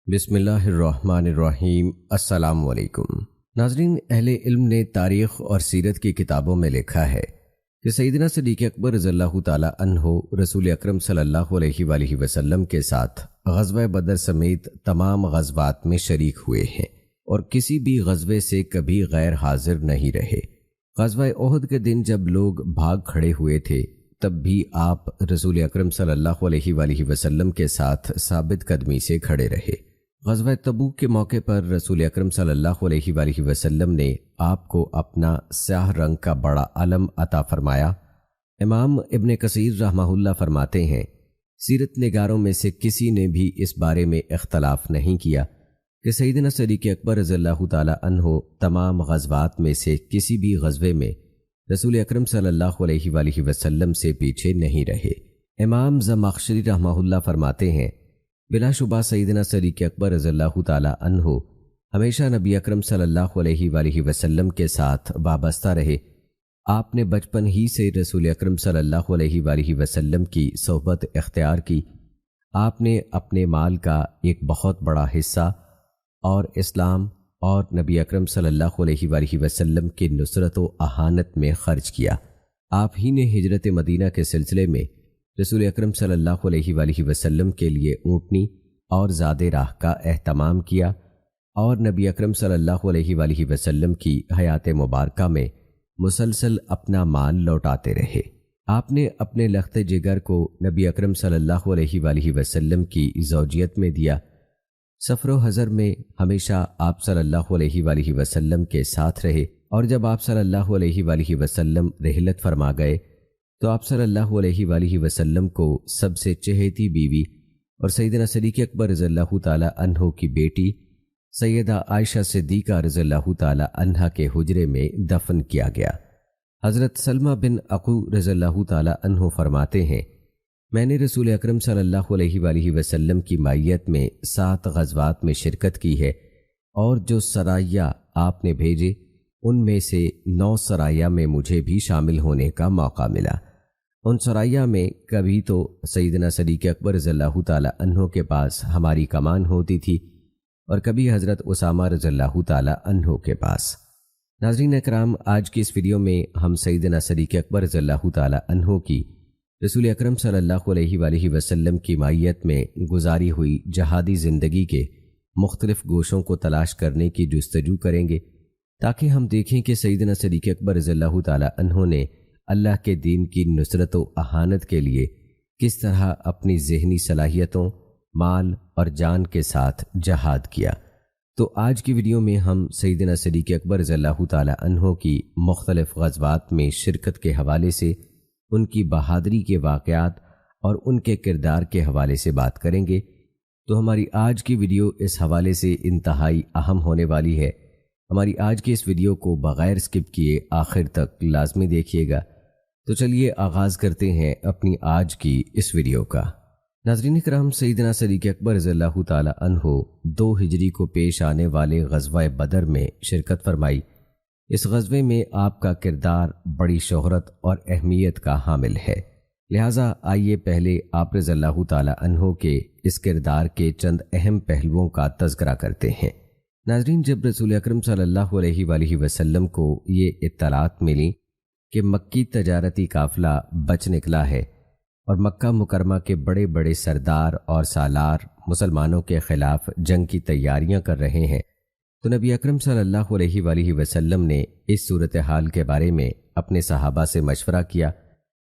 بسم اللہ الرحمن الرحیم۔ السلام علیکم ناظرین، اہل علم نے تاریخ اور سیرت کی کتابوں میں لکھا ہے کہ سیدنا صدیق اکبر رضی اللہ تعالی عنہ رسول اکرم صلی اللہ علیہ وآلہ وسلم کے ساتھ غزوہ بدر سمیت تمام غزوات میں شریک ہوئے ہیں اور کسی بھی غزوے سے کبھی غیر حاضر نہیں رہے۔ غزوہ احد کے دن جب لوگ بھاگ کھڑے ہوئے تھے تب بھی آپ رسول اکرم صلی اللہ علیہ وآلہ وسلم کے ساتھ ثابت قدمی سے کھڑے رہے۔ غزوہ تبوک کے موقع پر رسول اکرم صلی اللہ علیہ وآلہ وسلم نے آپ کو اپنا سیاہ رنگ کا بڑا علم عطا فرمایا۔ امام ابن کثیر رحمہ اللہ فرماتے ہیں، سیرت نگاروں میں سے کسی نے بھی اس بارے میں اختلاف نہیں کیا کہ سیدنا صدیق اکبر رضی اللہ تعالی عنہ تمام غزوات میں سے کسی بھی غزوے میں رسول اکرم صلی اللہ علیہ وآلہ وسلم سے پیچھے نہیں رہے۔ امام زمخشری رحمہ اللہ فرماتے ہیں، بلا شبہ سیدنا صدیق اکبر رضی اللہ تعالی عنہ ہمیشہ نبی اکرم صلی اللہ علیہ وآلہ وسلم کے ساتھ وابستہ رہے۔ آپ نے بچپن ہی سے رسول اکرم صلی اللہ علیہ وآلہ وسلم کی صحبت اختیار کی۔ آپ نے اپنے مال کا ایک بہت بڑا حصہ اور اسلام اور نبی اکرم صلی اللہ علیہ وآلہ وسلم کی نصرت و اہانت میں خرچ کیا۔ آپ ہی نے ہجرت مدینہ کے سلسلے میں رسول اکرم صلی اللہ علیہ وآلہ وسلم کے لیے اونٹنی اور زاد راہ کا اہتمام کیا اور نبی اکرم صلی اللہ علیہ وآلہ وسلم کی حیات مبارکہ میں مسلسل اپنا مال لوٹاتے رہے۔ آپ نے اپنے لخت جگر کو نبی اکرم صلی اللہ علیہ وآلہ وسلم کی زوجیت میں دیا۔ سفر و حضر میں ہمیشہ آپ صلی اللہ علیہ وآلہ وسلم کے ساتھ رہے اور جب آپ صلی اللہ علیہ وآلہ وسلم رحلت فرما گئے تو آپ صلی اللہ علیہ وآلہ وسلم کو سب سے چہیتی بیوی اور سیدنا صدیق اکبر رضی اللہ تعالی عنہ کی بیٹی سیدہ عائشہ صدیقہ رضی اللہ تعالی عنہا کے حجرے میں دفن کیا گیا۔ حضرت سلمہ بن عقو رضی اللہ تعالی عنہ فرماتے ہیں، میں نے رسول اکرم صلی اللہ علیہ وآلہ وسلم کی معیت میں 7 غزوات میں شرکت کی ہے اور جو سرایہ آپ نے بھیجے ان میں سے 9 سرایہ میں مجھے بھی شامل ہونے کا موقع ملا۔ ان سرایہ میں کبھی تو سیدنا صدیق اکبر رضی اللہ تعالی عنہ کے پاس ہماری کمان ہوتی تھی اور کبھی حضرت اسامہ رضی اللہ تعالی عنہ کے پاس۔ ناظرین اکرام، آج کی اس ویڈیو میں ہم سیدنا صدیق اکبر رضی اللہ تعالی عنہ کی رسول اکرم صلی اللہ علیہ وآلہ وسلم کی معیت میں گزاری ہوئی جہادی زندگی کے مختلف گوشوں کو تلاش کرنے کی جستجو کریں گے تاکہ ہم دیکھیں کہ سیدنا صدیق اکبر رضی اللہ تعالی عنہ نے اللہ کے دین کی نصرت و اہانت کے لیے کس طرح اپنی ذہنی صلاحیتوں، مال اور جان کے ساتھ جہاد کیا۔ تو آج کی ویڈیو میں ہم سیدنا صدیق اکبر رضی اللہ تعالی عنہ کی مختلف غزوات میں شرکت کے حوالے سے، ان کی بہادری کے واقعات اور ان کے کردار کے حوالے سے بات کریں گے۔ تو ہماری آج کی ویڈیو اس حوالے سے انتہائی اہم ہونے والی ہے۔ ہماری آج کی اس ویڈیو کو بغیر سکپ کیے آخر تک لازمی دیکھیے گا۔ تو چلیے آغاز کرتے ہیں اپنی آج کی اس ویڈیو کا۔ ناظرین کرام، سیدنا صدیق اکبر رضی اللہ تعالی عنہ 2 ہجری کو پیش آنے والے غزوہ بدر میں شرکت فرمائی۔ اس غزوے میں آپ کا کردار بڑی شہرت اور اہمیت کا حامل ہے، لہٰذا آئیے پہلے آپ رضی اللہ تعالی عنہ کے اس کردار کے چند اہم پہلوؤں کا تذکرہ کرتے ہیں۔ ناظرین، جب رسول اکرم صلی اللہ علیہ وآلہ وسلم کو یہ اطلاعات ملی کہ مکی تجارتی قافلہ بچ نکلا ہے اور مکہ مکرمہ کے بڑے بڑے سردار اور سالار مسلمانوں کے خلاف جنگ کی تیاریاں کر رہے ہیں، تو نبی اکرم صلی اللہ علیہ وآلہ وسلم نے اس صورتحال کے بارے میں اپنے صحابہ سے مشورہ کیا۔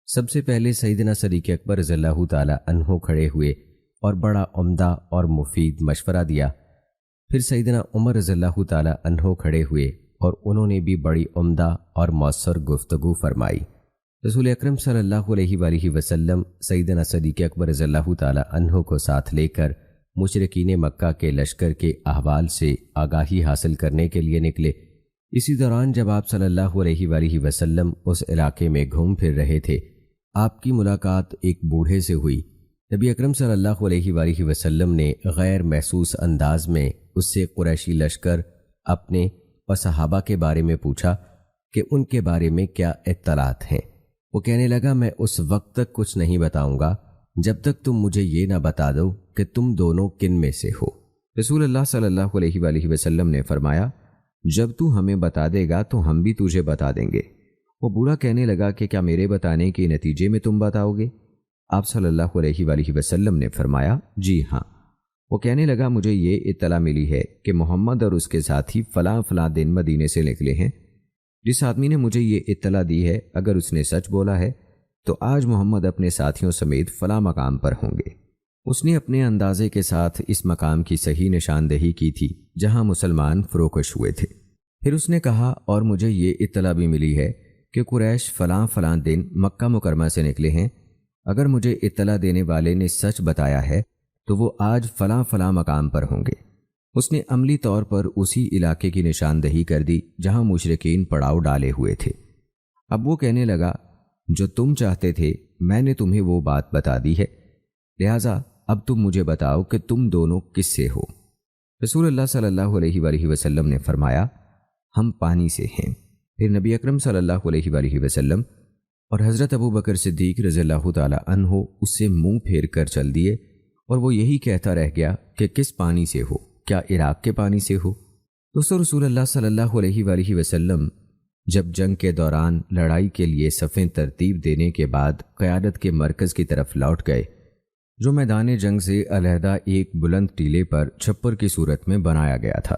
سب سے پہلے سیدنا صدیق اکبر رضی اللہ تعالی عنہ کھڑے ہوئے اور بڑا عمدہ اور مفید مشورہ دیا۔ پھر سیدنا عمر رضی اللہ تعالی عنہ کھڑے ہوئے اور انہوں نے بھی بڑی عمدہ اور مؤثر گفتگو فرمائی۔ رسول اکرم صلی اللہ علیہ وآلہ وسلم سیدنا صدیق اکبر رضی اللہ تعالی عنہ کو ساتھ لے کر مشرکین مکہ کے لشکر کے احوال سے آگاہی حاصل کرنے کے لیے نکلے۔ اسی دوران جب آپ صلی اللہ علیہ وآلہ وسلم اس علاقے میں گھوم پھر رہے تھے، آپ کی ملاقات ایک بوڑھے سے ہوئی۔ نبی اکرم صلی اللہ علیہ وآلہ وسلم نے غیر محسوس انداز میں اس سے قریشی لشکر، اپنے اور صحابہ کے بارے میں پوچھا کہ ان کے بارے میں کیا اطلاعات ہیں۔ وہ کہنے لگا، میں اس وقت تک کچھ نہیں بتاؤں گا جب تک تم مجھے یہ نہ بتا دو کہ تم دونوں کن میں سے ہو۔ رسول اللہ صلی اللہ علیہ وآلہ وسلم نے فرمایا، جب تو ہمیں بتا دے گا تو ہم بھی تجھے بتا دیں گے۔ وہ بوڑھا کہنے لگا کہ کیا میرے بتانے کے نتیجے میں تم بتاؤ گے؟ آپ صلی اللہ علیہ وآلہ وسلم نے فرمایا، جی ہاں۔ وہ کہنے لگا، مجھے یہ اطلاع ملی ہے کہ محمد اور اس کے ساتھی فلاں فلاں دن مدینے سے نکلے ہیں۔ جس آدمی نے مجھے یہ اطلاع دی ہے، اگر اس نے سچ بولا ہے تو آج محمد اپنے ساتھیوں سمیت فلاں مقام پر ہوں گے۔ اس نے اپنے اندازے کے ساتھ اس مقام کی صحیح نشاندہی کی تھی جہاں مسلمان فروکش ہوئے تھے۔ پھر اس نے کہا، اور مجھے یہ اطلاع بھی ملی ہے کہ قریش فلاں فلاں دن مکہ مکرمہ سے نکلے ہیں۔ اگر مجھے اطلاع دینے والے نے سچ بتایا ہے تو وہ آج فلاں فلاں مقام پر ہوں گے۔ اس نے عملی طور پر اسی علاقے کی نشاندہی کر دی جہاں مشرکین پڑاؤ ڈالے ہوئے تھے۔ اب وہ کہنے لگا، جو تم چاہتے تھے میں نے تمہیں وہ بات بتا دی ہے، لہٰذا اب تم مجھے بتاؤ کہ تم دونوں کس سے ہو؟ رسول اللہ صلی اللہ علیہ وآلہ وسلم نے فرمایا، ہم پانی سے ہیں۔ پھر نبی اکرم صلی اللہ علیہ وآلہ وسلم اور حضرت ابو بکر صدیق رضی اللہ تعالی عنہ اس سے منہ پھیر کر چل دیے، اور وہ یہی کہتا رہ گیا کہ کس پانی سے ہو؟ کیا عراق کے پانی سے ہو؟ دوستو، رسول اللہ صلی اللہ علیہ وآلہ وسلم جب جنگ کے دوران لڑائی کے لیے صفیں ترتیب دینے کے بعد قیادت کے مرکز کی طرف لوٹ گئے، جو میدان جنگ سے علیحدہ ایک بلند ٹیلے پر چھپر کی صورت میں بنایا گیا تھا۔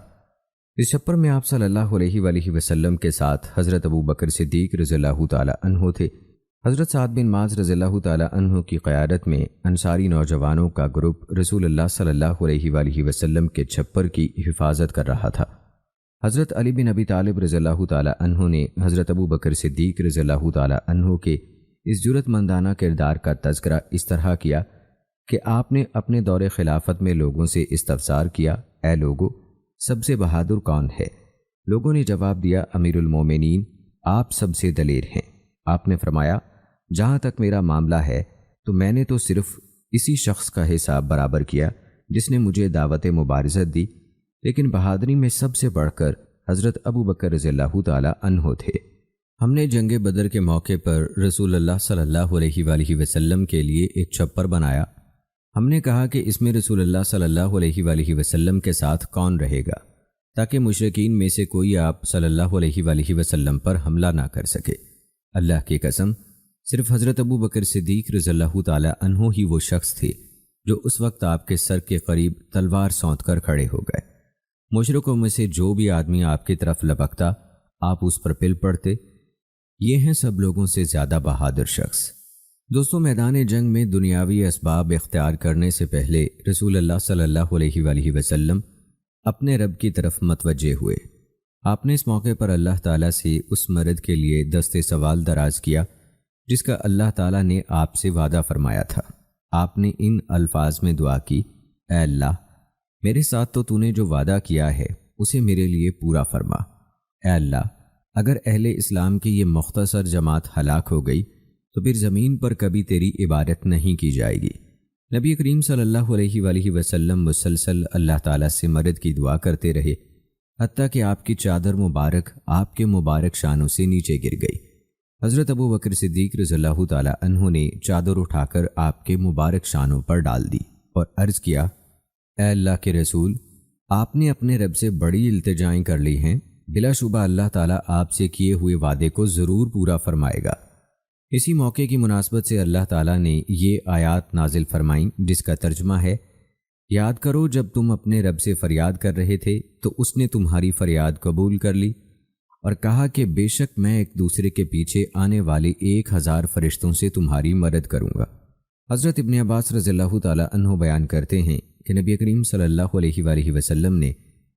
اس چھپر میں آپ صلی اللہ علیہ وآلہ وسلم کے ساتھ حضرت ابو بکر صدیق رضی اللہ تعالی عنہ تھے۔ حضرت سعد بن معاذ رضی اللہ تعالی عنہ کی قیادت میں انصاری نوجوانوں کا گروپ رسول اللہ صلی اللہ علیہ وآلہ وسلم کے چھپر کی حفاظت کر رہا تھا۔ حضرت علی بن ابی طالب رضی اللہ تعالی عنہ نے حضرت ابو بکر صدیق رضی اللہ تعالی عنہ کے اس جرأت مندانہ کردار کا تذکرہ اس طرح کیا کہ آپ نے اپنے دور خلافت میں لوگوں سے استفسار کیا، اے لوگو، سب سے بہادر کون ہے؟ لوگوں نے جواب دیا، امیر المومنین، آپ سب سے دلیر ہیں۔ آپ نے فرمایا، جہاں تک میرا معاملہ ہے تو میں نے تو صرف اسی شخص کا حساب برابر کیا جس نے مجھے دعوت مبارزت دی، لیکن بہادری میں سب سے بڑھ کر حضرت ابو بکر رضی اللہ تعالی عنہ تھے۔ ہم نے جنگ بدر کے موقع پر رسول اللہ صلی اللہ علیہ وآلہ وسلم کے لیے ایک چھپر بنایا۔ ہم نے کہا کہ اس میں رسول اللہ صلی اللہ علیہ وآلہ وسلم کے ساتھ کون رہے گا تاکہ مشرکین میں سے کوئی آپ صلی اللہ علیہ وآلہ وسلم پر حملہ نہ کر سکے۔ اللہ کی قسم، صرف حضرت ابو بکر صدیق رضی اللہ تعالی عنہ ہی وہ شخص تھے جو اس وقت آپ کے سر کے قریب تلوار سونت کر کھڑے ہو گئے۔ مشرکوں میں سے جو بھی آدمی آپ کی طرف لپکتا، آپ اس پر پل پڑتے۔ یہ ہیں سب لوگوں سے زیادہ بہادر شخص۔ دوستو، میدان جنگ میں دنیاوی اسباب اختیار کرنے سے پہلے رسول اللہ صلی اللہ علیہ وآلہ وسلم اپنے رب کی طرف متوجہ ہوئے۔ آپ نے اس موقع پر اللہ تعالیٰ سے اس مرد کے لیے دست سوال دراز کیا جس کا اللہ تعالیٰ نے آپ سے وعدہ فرمایا تھا۔ آپ نے ان الفاظ میں دعا کی، اے اللہ، میرے ساتھ تو نے جو وعدہ کیا ہے اسے میرے لیے پورا فرما۔ اے اللہ، اگر اہل اسلام کی یہ مختصر جماعت ہلاک ہو گئی تو پھر زمین پر کبھی تیری عبادت نہیں کی جائے گی۔ نبی کریم صلی اللہ علیہ وآلہ وسلم مسلسل اللہ تعالیٰ سے مدد کی دعا کرتے رہے، حتیٰ کہ آپ کی چادر مبارک آپ کے مبارک شانوں سے نیچے گر گئی۔ حضرت ابو بکر صدیق رضی اللہ تعالی عنہ نے چادر اٹھا کر آپ کے مبارک شانوں پر ڈال دی اور عرض کیا، اے اللہ کے رسول، آپ نے اپنے رب سے بڑی التجائیں کر لی ہیں، بلا شبہ اللہ تعالیٰ آپ سے کیے ہوئے وعدے کو ضرور پورا فرمائے گا۔ اسی موقع کی مناسبت سے اللہ تعالیٰ نے یہ آیات نازل فرمائیں جس کا ترجمہ ہے، یاد کرو جب تم اپنے رب سے فریاد کر رہے تھے تو اس نے تمہاری فریاد قبول کر لی اور کہا کہ بے شک میں ایک دوسرے کے پیچھے آنے والے 1000 فرشتوں سے تمہاری مدد کروں گا۔ حضرت ابن عباس رضی اللہ تعالی عنہ بیان کرتے ہیں کہ نبی کریم صلی اللہ علیہ وآلہ وسلم نے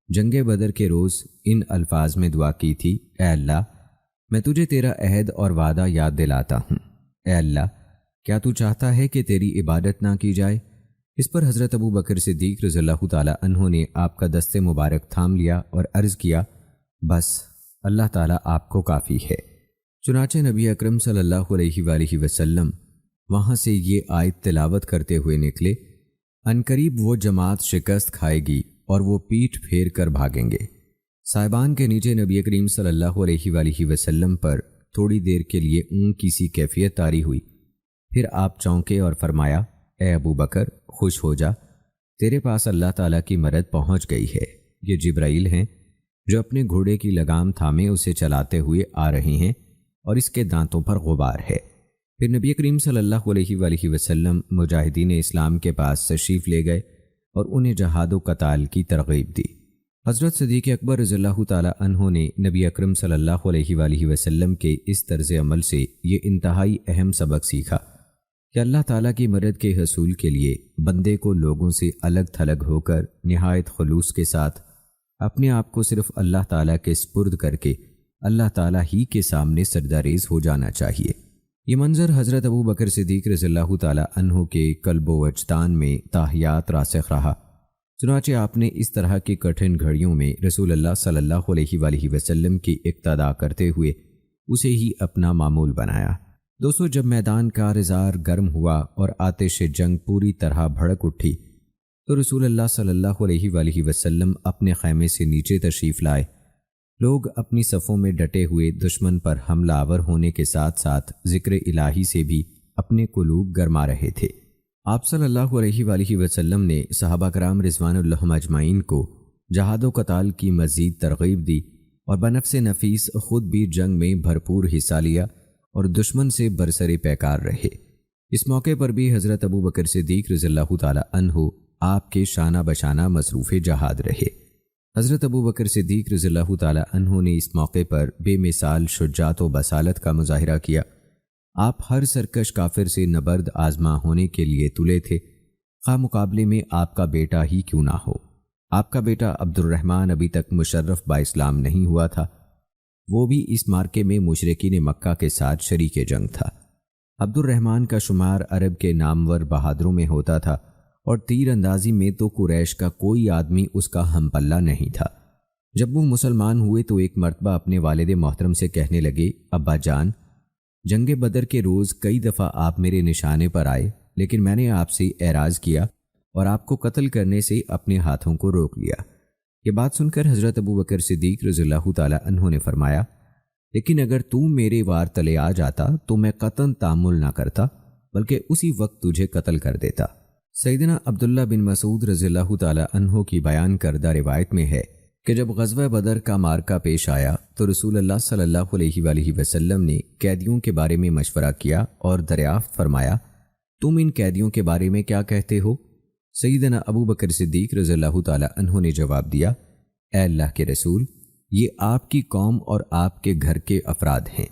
جنگ بدر کے روز ان الفاظ میں دعا کی تھی، اے اللہ، میں تجھے تیرا عہد اور وعدہ یاد دلاتا ہوں۔ اے اللہ، کیا تو چاہتا ہے کہ تیری عبادت نہ کی جائے؟ اس پر حضرت ابو بکر صدیق رضی اللہ تعالی عنہ نے آپ کا دست مبارک تھام لیا اور عرض کیا، بس اللہ تعالیٰ آپ کو کافی ہے۔ چنانچہ نبی اکرم صلی اللہ علیہ وآلہ وسلم وہاں سے یہ آیت تلاوت کرتے ہوئے نکلے، عنقریب وہ جماعت شکست کھائے گی اور وہ پیٹھ پھیر کر بھاگیں گے۔ صاحبان کے نیچے نبی کریم صلی اللہ علیہ وآلہ وسلم پر تھوڑی دیر کے لیے اونگ کی سی کیفیت طاری ہوئی، پھر آپ چونکے اور فرمایا، اے ابو بکر، خوش ہو جا، تیرے پاس اللہ تعالیٰ کی مدد پہنچ گئی ہے۔ یہ جبرائیل ہیں جو اپنے گھوڑے کی لگام تھامے اسے چلاتے ہوئے آ رہے ہیں اور اس کے دانتوں پر غبار ہے۔ پھر نبی کریم صلی اللہ علیہ وآلہ وسلم مجاہدین اسلام کے پاس تشریف لے گئے اور انہیں جہاد و قتال کی ترغیب دی۔ حضرت صدیق اکبر رضی اللہ تعالیٰ عنہ نے نبی اکرم صلی اللہ علیہ وآلہ وسلم کے اس طرز عمل سے یہ انتہائی اہم سبق سیکھا کہ اللہ تعالیٰ کی مدد کے حصول کے لیے بندے کو لوگوں سے الگ تھلگ ہو کر نہایت خلوص کے ساتھ اپنے آپ کو صرف اللہ تعالیٰ کے سپرد کر کے اللہ تعالیٰ ہی کے سامنے سجدہ ریز ہو جانا چاہیے۔ یہ منظر حضرت ابو بکر صدیق رضی اللہ تعالیٰ عنہ کے قلب و وجدان میں تاحیات راسخ رہا۔ چنانچہ آپ نے اس طرح کی کٹھن گھڑیوں میں رسول اللہ صلی اللہ علیہ وآلہ وسلم کی اقتداء کرتے ہوئے اسے ہی اپنا معمول بنایا۔ دوستو، جب میدان کارزار گرم ہوا اور آتش جنگ پوری طرح بھڑک اٹھی تو رسول اللہ صلی اللہ علیہ وآلہ وسلم اپنے خیمے سے نیچے تشریف لائے۔ لوگ اپنی صفوں میں ڈٹے ہوئے دشمن پر حملہ آور ہونے کے ساتھ ساتھ ذکر الہی سے بھی اپنے قلوب گرما رہے تھے۔ آپ صلی اللہ علیہ وآلہ وسلم نے صحابہ کرام رضوان اللہ اجمعین کو جہاد و قتال کی مزید ترغیب دی اور بنفس نفیس خود بھی جنگ میں بھرپور حصہ لیا اور دشمن سے برسر پیکار رہے۔ اس موقع پر بھی حضرت ابو بکر صدیق رضی اللہ تعالی عنہ آپ کے شانہ بشانہ مصروف جہاد رہے۔ حضرت ابو بکر صدیق رضی اللہ تعالی عنہ نے اس موقع پر بے مثال شجاعت و بصالت کا مظاہرہ کیا۔ آپ ہر سرکش کافر سے نبرد آزما ہونے کے لیے تلے تھے، خواہ مقابلے میں آپ کا بیٹا ہی کیوں نہ ہو۔ آپ کا بیٹا عبد الرحمن ابھی تک مشرف با اسلام نہیں ہوا تھا، وہ بھی اس مارکے میں مشرکین مکہ کے ساتھ شریک جنگ تھا۔ عبد الرحمن کا شمار عرب کے نامور بہادروں میں ہوتا تھا اور تیر اندازی میں تو قریش کا کوئی آدمی اس کا ہم پلہ نہیں تھا۔ جب وہ مسلمان ہوئے تو ایک مرتبہ اپنے والد محترم سے کہنے لگے، ابا جان، جنگ بدر کے روز کئی دفعہ آپ میرے نشانے پر آئے، لیکن میں نے آپ سے اعراض کیا اور آپ کو قتل کرنے سے اپنے ہاتھوں کو روک لیا۔ یہ بات سن کر حضرت ابو بکر صدیق رضی اللہ تعالی عنہ نے فرمایا، لیکن اگر تو میرے وار تلے آ جاتا تو میں قطعاً تحمل نہ کرتا، بلکہ اسی وقت تجھے قتل کر دیتا۔ سیدنا عبداللہ بن مسعود رضی اللہ تعالی عنہ کی بیان کردہ روایت میں ہے کہ جب غزوہ بدر کا مارکہ پیش آیا تو رسول اللہ صلی اللہ علیہ وآلہ وسلم نے قیدیوں کے بارے میں مشورہ کیا اور دریافت فرمایا، تم ان قیدیوں کے بارے میں کیا کہتے ہو؟ سیدنا ابو بکر صدیق رضی اللہ تعالی عنہ نے جواب دیا، اے اللہ کے رسول، یہ آپ کی قوم اور آپ کے گھر کے افراد ہیں،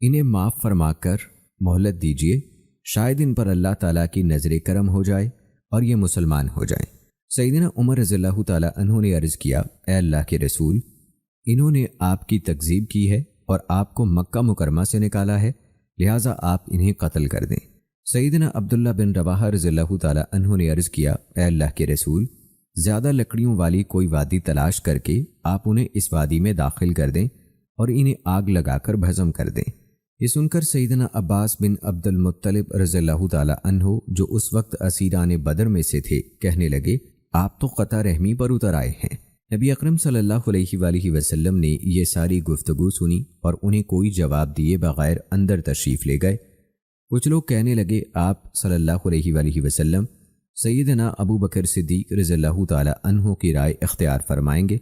انہیں معاف فرما کر مہلت دیجیے، شاید ان پر اللہ تعالیٰ کی نظر کرم ہو جائے اور یہ مسلمان ہو جائیں۔ سیدنا عمر رضی اللہ تعالی عنہ نے عرض کیا، اے اللہ کے رسول، انہوں نے آپ کی تکذیب کی ہے اور آپ کو مکہ مکرمہ سے نکالا ہے، لہٰذا آپ انہیں قتل کر دیں۔ سیدنا عبداللہ بن رواحہ رضی اللہ تعالی عنہ نے عرض کیا، اے اللہ کے رسول، زیادہ لکڑیوں والی کوئی وادی تلاش کر کے آپ انہیں اس وادی میں داخل کر دیں اور انہیں آگ لگا کر بھسم کر دیں۔ یہ سن کر سیدنا عباس بن عبد المطلب رضی اللہ تعالی عنہ جو اس وقت اسیران بدر میں سے تھے کہنے لگے، آپ تو قطع رحمی پر اتر آئے ہیں۔ نبی اکرم صلی اللہ علیہ وآلہ وسلم نے یہ ساری گفتگو سنی اور انہیں کوئی جواب دیے بغیر اندر تشریف لے گئے۔ کچھ لوگ کہنے لگے، آپ صلی اللہ علیہ وآلہ وسلم سیدنا ابو بکر صدیق رضی اللہ تعالی عنہ کی رائے اختیار فرمائیں گے۔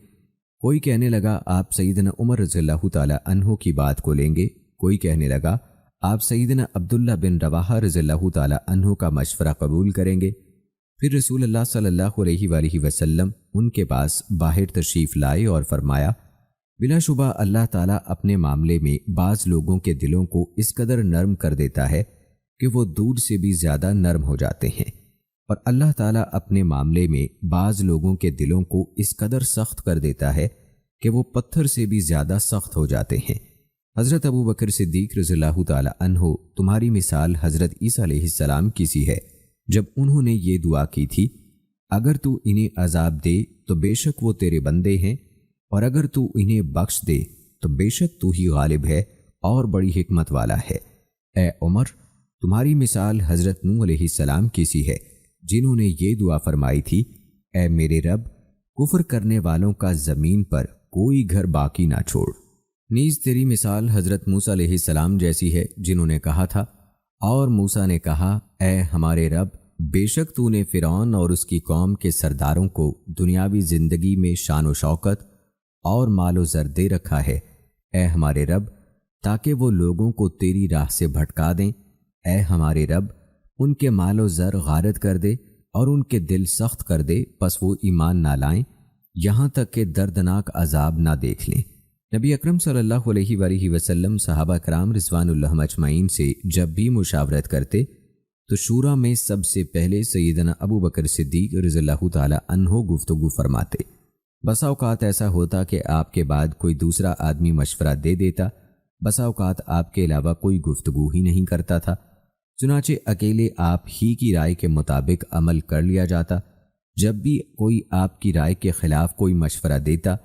کوئی کہنے لگا، آپ سیدنا عمر رضی اللہ تعالی عنہ کی بات کو لیں گے۔ کوئی کہنے لگا، آپ سیدنا عبداللہ بن رواحہ رضی اللہ تعالی عنہ کا مشورہ قبول کریں گے۔ پھر رسول اللہ صلی اللہ علیہ وآلہ وسلم ان کے پاس باہر تشریف لائے اور فرمایا، بلا شبہ اللہ تعالیٰ اپنے معاملے میں بعض لوگوں کے دلوں کو اس قدر نرم کر دیتا ہے کہ وہ دودھ سے بھی زیادہ نرم ہو جاتے ہیں، اور اللہ تعالیٰ اپنے معاملے میں بعض لوگوں کے دلوں کو اس قدر سخت کر دیتا ہے کہ وہ پتھر سے بھی زیادہ سخت ہو جاتے ہیں۔ حضرت ابو بکر صدیق رضی اللہ تعالی عنہ تمہاری مثال حضرت عیسیٰ علیہ السلام کی سی ہے، جب انہوں نے یہ دعا کی تھی، اگر تو انہیں عذاب دے تو بے شک وہ تیرے بندے ہیں، اور اگر تو انہیں بخش دے تو بے شک تو ہی غالب ہے اور بڑی حکمت والا ہے۔ اے عمر، تمہاری مثال حضرت نوح علیہ السلام کی سی ہے، جنہوں نے یہ دعا فرمائی تھی، اے میرے رب، کفر کرنے والوں کا زمین پر کوئی گھر باقی نہ چھوڑ۔ نیز تیری مثال حضرت موسیٰ علیہ السلام جیسی ہے، جنہوں نے کہا تھا، اور موسیٰ نے کہا، اے ہمارے رب، بے شک تو نے فرعون اور اس کی قوم کے سرداروں کو دنیاوی زندگی میں شان و شوکت اور مال و زر دے رکھا ہے، اے ہمارے رب، تاکہ وہ لوگوں کو تیری راہ سے بھٹکا دیں۔ اے ہمارے رب، ان کے مال و زر غارت کر دے اور ان کے دل سخت کر دے، پس وہ ایمان نہ لائیں یہاں تک کہ دردناک عذاب نہ دیکھ لیں۔ نبی اکرم صلی اللہ علیہ وآلہ وسلم صحابہ کرام رضوان اللہ اجمعین سے جب بھی مشاورت کرتے تو شورا میں سب سے پہلے سیدنا ابو بکر صدیق رضی اللہ تعالی عنہ گفتگو فرماتے۔ بسا اوقات ایسا ہوتا کہ آپ کے بعد کوئی دوسرا آدمی مشورہ دے دیتا، بسا اوقات آپ کے علاوہ کوئی گفتگو ہی نہیں کرتا تھا، چنانچہ اکیلے آپ ہی کی رائے کے مطابق عمل کر لیا جاتا۔ جب بھی کوئی آپ کی رائے کے خلاف کوئی مشورہ دیتا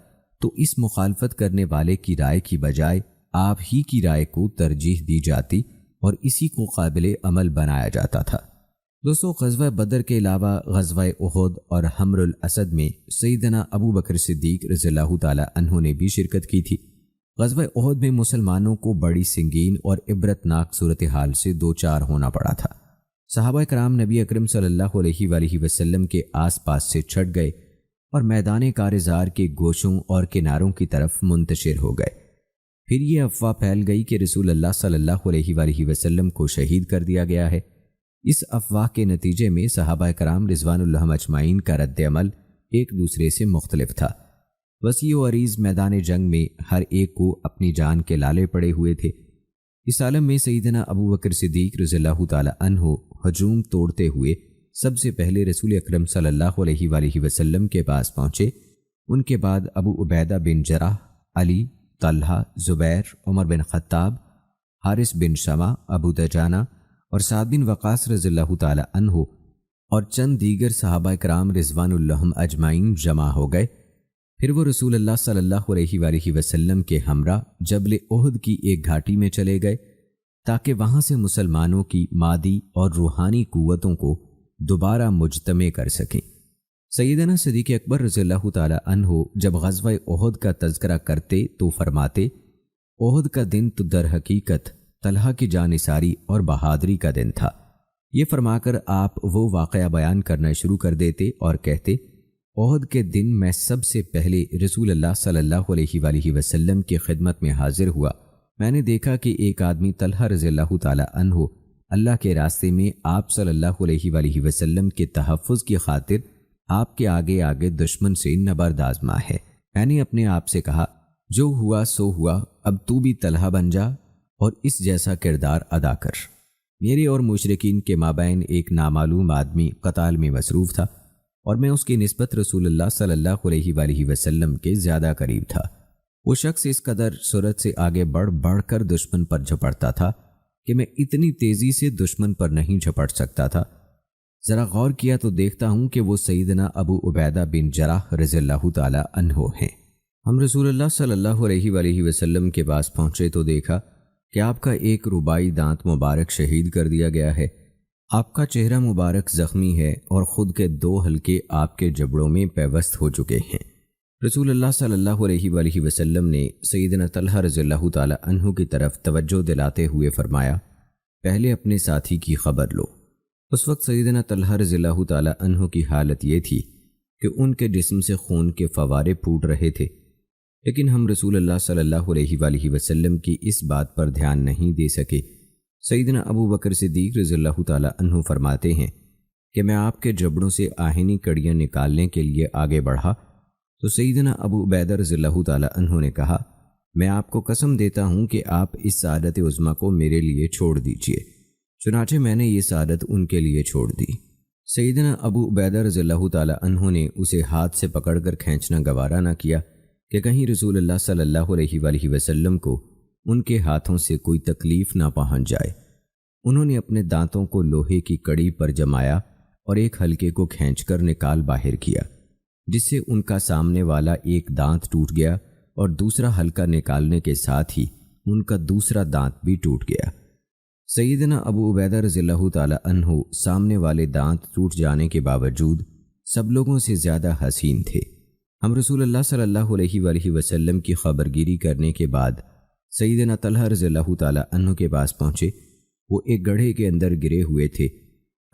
تو اس مخالفت کرنے والے کی رائے کی بجائے آپ ہی کی رائے کو ترجیح دی جاتی اور اسی کو قابل عمل بنایا جاتا تھا۔ دوستو، غزوہ بدر کے علاوہ غزوہ احد اور حمر الاسد میں سیدنا ابو بکر صدیق رضی اللہ تعالی عنہ نے بھی شرکت کی تھی۔ غزوہ احد میں مسلمانوں کو بڑی سنگین اور عبرتناک صورتحال سے دوچار ہونا پڑا تھا۔ صحابہ کرام نبی اکرم صلی اللہ علیہ وآلہ وسلم کے آس پاس سے چھٹ گئے اور میدان کارزار کے گوشوں اور کناروں کی طرف منتشر ہو گئے۔ پھر یہ افواہ پھیل گئی کہ رسول اللہ صلی اللہ علیہ وآلہ وسلم کو شہید کر دیا گیا ہے۔ اس افواہ کے نتیجے میں صحابہ کرام رضوان اللہ اجمعین کا رد عمل ایک دوسرے سے مختلف تھا۔ وسیع و عریض میدان جنگ میں ہر ایک کو اپنی جان کے لالے پڑے ہوئے تھے۔ اس عالم میں سیدنا ابو بکر صدیق رضی اللہ تعالی عنہ ہجوم توڑتے ہوئے سب سے پہلے رسول اکرم صلی اللہ علیہ وآلہ وسلم کے پاس پہنچے۔ ان کے بعد ابو عبیدہ بن جراح، علی، طلحہ، زبیر، عمر بن خطاب، حارث بن شمع، ابو دجانہ اور سعد بن وقاص رضی اللہ تعالی عنہ اور چند دیگر صحابہ کرام رضوان اللہ اجمعین جمع ہو گئے۔ پھر وہ رسول اللہ صلی اللہ علیہ وآلہ وسلم کے ہمراہ جبل احد کی ایک گھاٹی میں چلے گئے تاکہ وہاں سے مسلمانوں کی مادی اور روحانی قوتوں کو دوبارہ مجتمع کر سکیں۔ سیدنا صدیق اکبر رضی اللہ تعالی عنہ جب غزوہ احد کا تذکرہ کرتے تو فرماتے، احد کا دن تو در حقیقت طلحہ کی جانثاری اور بہادری کا دن تھا۔ یہ فرما کر آپ وہ واقعہ بیان کرنا شروع کر دیتے اور کہتے، احد کے دن میں سب سے پہلے رسول اللہ صلی اللہ علیہ وآلہ وسلم کی خدمت میں حاضر ہوا۔ میں نے دیکھا کہ ایک آدمی طلحہ رضی اللہ تعالی عنہ اللہ کے راستے میں آپ صلی اللہ علیہ وآلہ وسلم کے تحفظ کی خاطر آپ کے آگے آگے دشمن سے نبرد آزما ہے۔ میں نے اپنے آپ سے کہا، جو ہوا سو ہوا، اب تو بھی طلحہ بن جا اور اس جیسا کردار ادا کر۔ میرے اور مشرکین کے مابین ایک نامعلوم آدمی قتال میں مصروف تھا اور میں اس کی نسبت رسول اللہ صلی اللہ علیہ وآلہ وسلم کے زیادہ قریب تھا۔ وہ شخص اس قدر سرعت سے آگے بڑھ کر دشمن پر جھپٹتا تھا کہ میں اتنی تیزی سے دشمن پر نہیں جھپٹ سکتا تھا۔ ذرا غور کیا تو دیکھتا ہوں کہ وہ سیدنا ابو عبیدہ بن جراح رضی اللہ تعالی عنہ ہیں۔ ہم رسول اللہ صلی اللہ علیہ وآلہ وسلم کے پاس پہنچے تو دیکھا کہ آپ کا ایک رباعی دانت مبارک شہید کر دیا گیا ہے۔ آپ کا چہرہ مبارک زخمی ہے اور خود کے 2 حلقے آپ کے جبڑوں میں پیوست ہو چکے ہیں۔ رسول اللہ صلی اللہ علیہ وآلہ وسلم نے سیدنا طلحہ رضی اللہ تعالی عنہ کی طرف توجہ دلاتے ہوئے فرمایا، پہلے اپنے ساتھی کی خبر لو۔ اس وقت سیدنا طلحہ رضی اللہ تعالی عنہ کی حالت یہ تھی کہ ان کے جسم سے خون کے فوارے پھوٹ رہے تھے، لیکن ہم رسول اللہ صلی اللہ علیہ وآلہ وسلم کی اس بات پر دھیان نہیں دے سکے۔ سیدنا ابو بکر صدیق رضی اللہ تعالی عنہ فرماتے ہیں کہ میں آپ کے جبڑوں سے آہنی کڑیاں نکالنے کے لیے آگے بڑھا تو سیدنا ابو عبیدہ رضی اللہ تعالی عنہ نے کہا، میں آپ کو قسم دیتا ہوں کہ آپ اس سعادت عظمیٰ کو میرے لیے چھوڑ دیجئے۔ چنانچہ میں نے یہ سعادت ان کے لیے چھوڑ دی۔ سیدنا ابو عبیدہ رضی اللہ تعالی عنہ نے اسے ہاتھ سے پکڑ کر کھینچنا گوارا نہ کیا کہ کہیں رسول اللہ صلی اللہ علیہ وآلہ وسلم کو ان کے ہاتھوں سے کوئی تکلیف نہ پہنچ جائے۔ انہوں نے اپنے دانتوں کو لوہے کی کڑی پر جمایا اور ایک حلقے کو کھینچ کر نکال باہر کیا، جس سے ان کا سامنے والا ایک دانت ٹوٹ گیا اور دوسرا حلقہ نکالنے کے ساتھ ہی ان کا دوسرا دانت بھی ٹوٹ گیا۔ سیدنا ابو عبیدہ رضی اللہ تعالی عنہ سامنے والے دانت ٹوٹ جانے کے باوجود سب لوگوں سے زیادہ حسین تھے۔ ہم رسول اللہ صلی اللہ علیہ وآلہ وسلم کی خبرگیری کرنے کے بعد سیدنا طلحہ رضی اللہ تعالی عنہ کے پاس پہنچے۔ وہ ایک گڑھے کے اندر گرے ہوئے تھے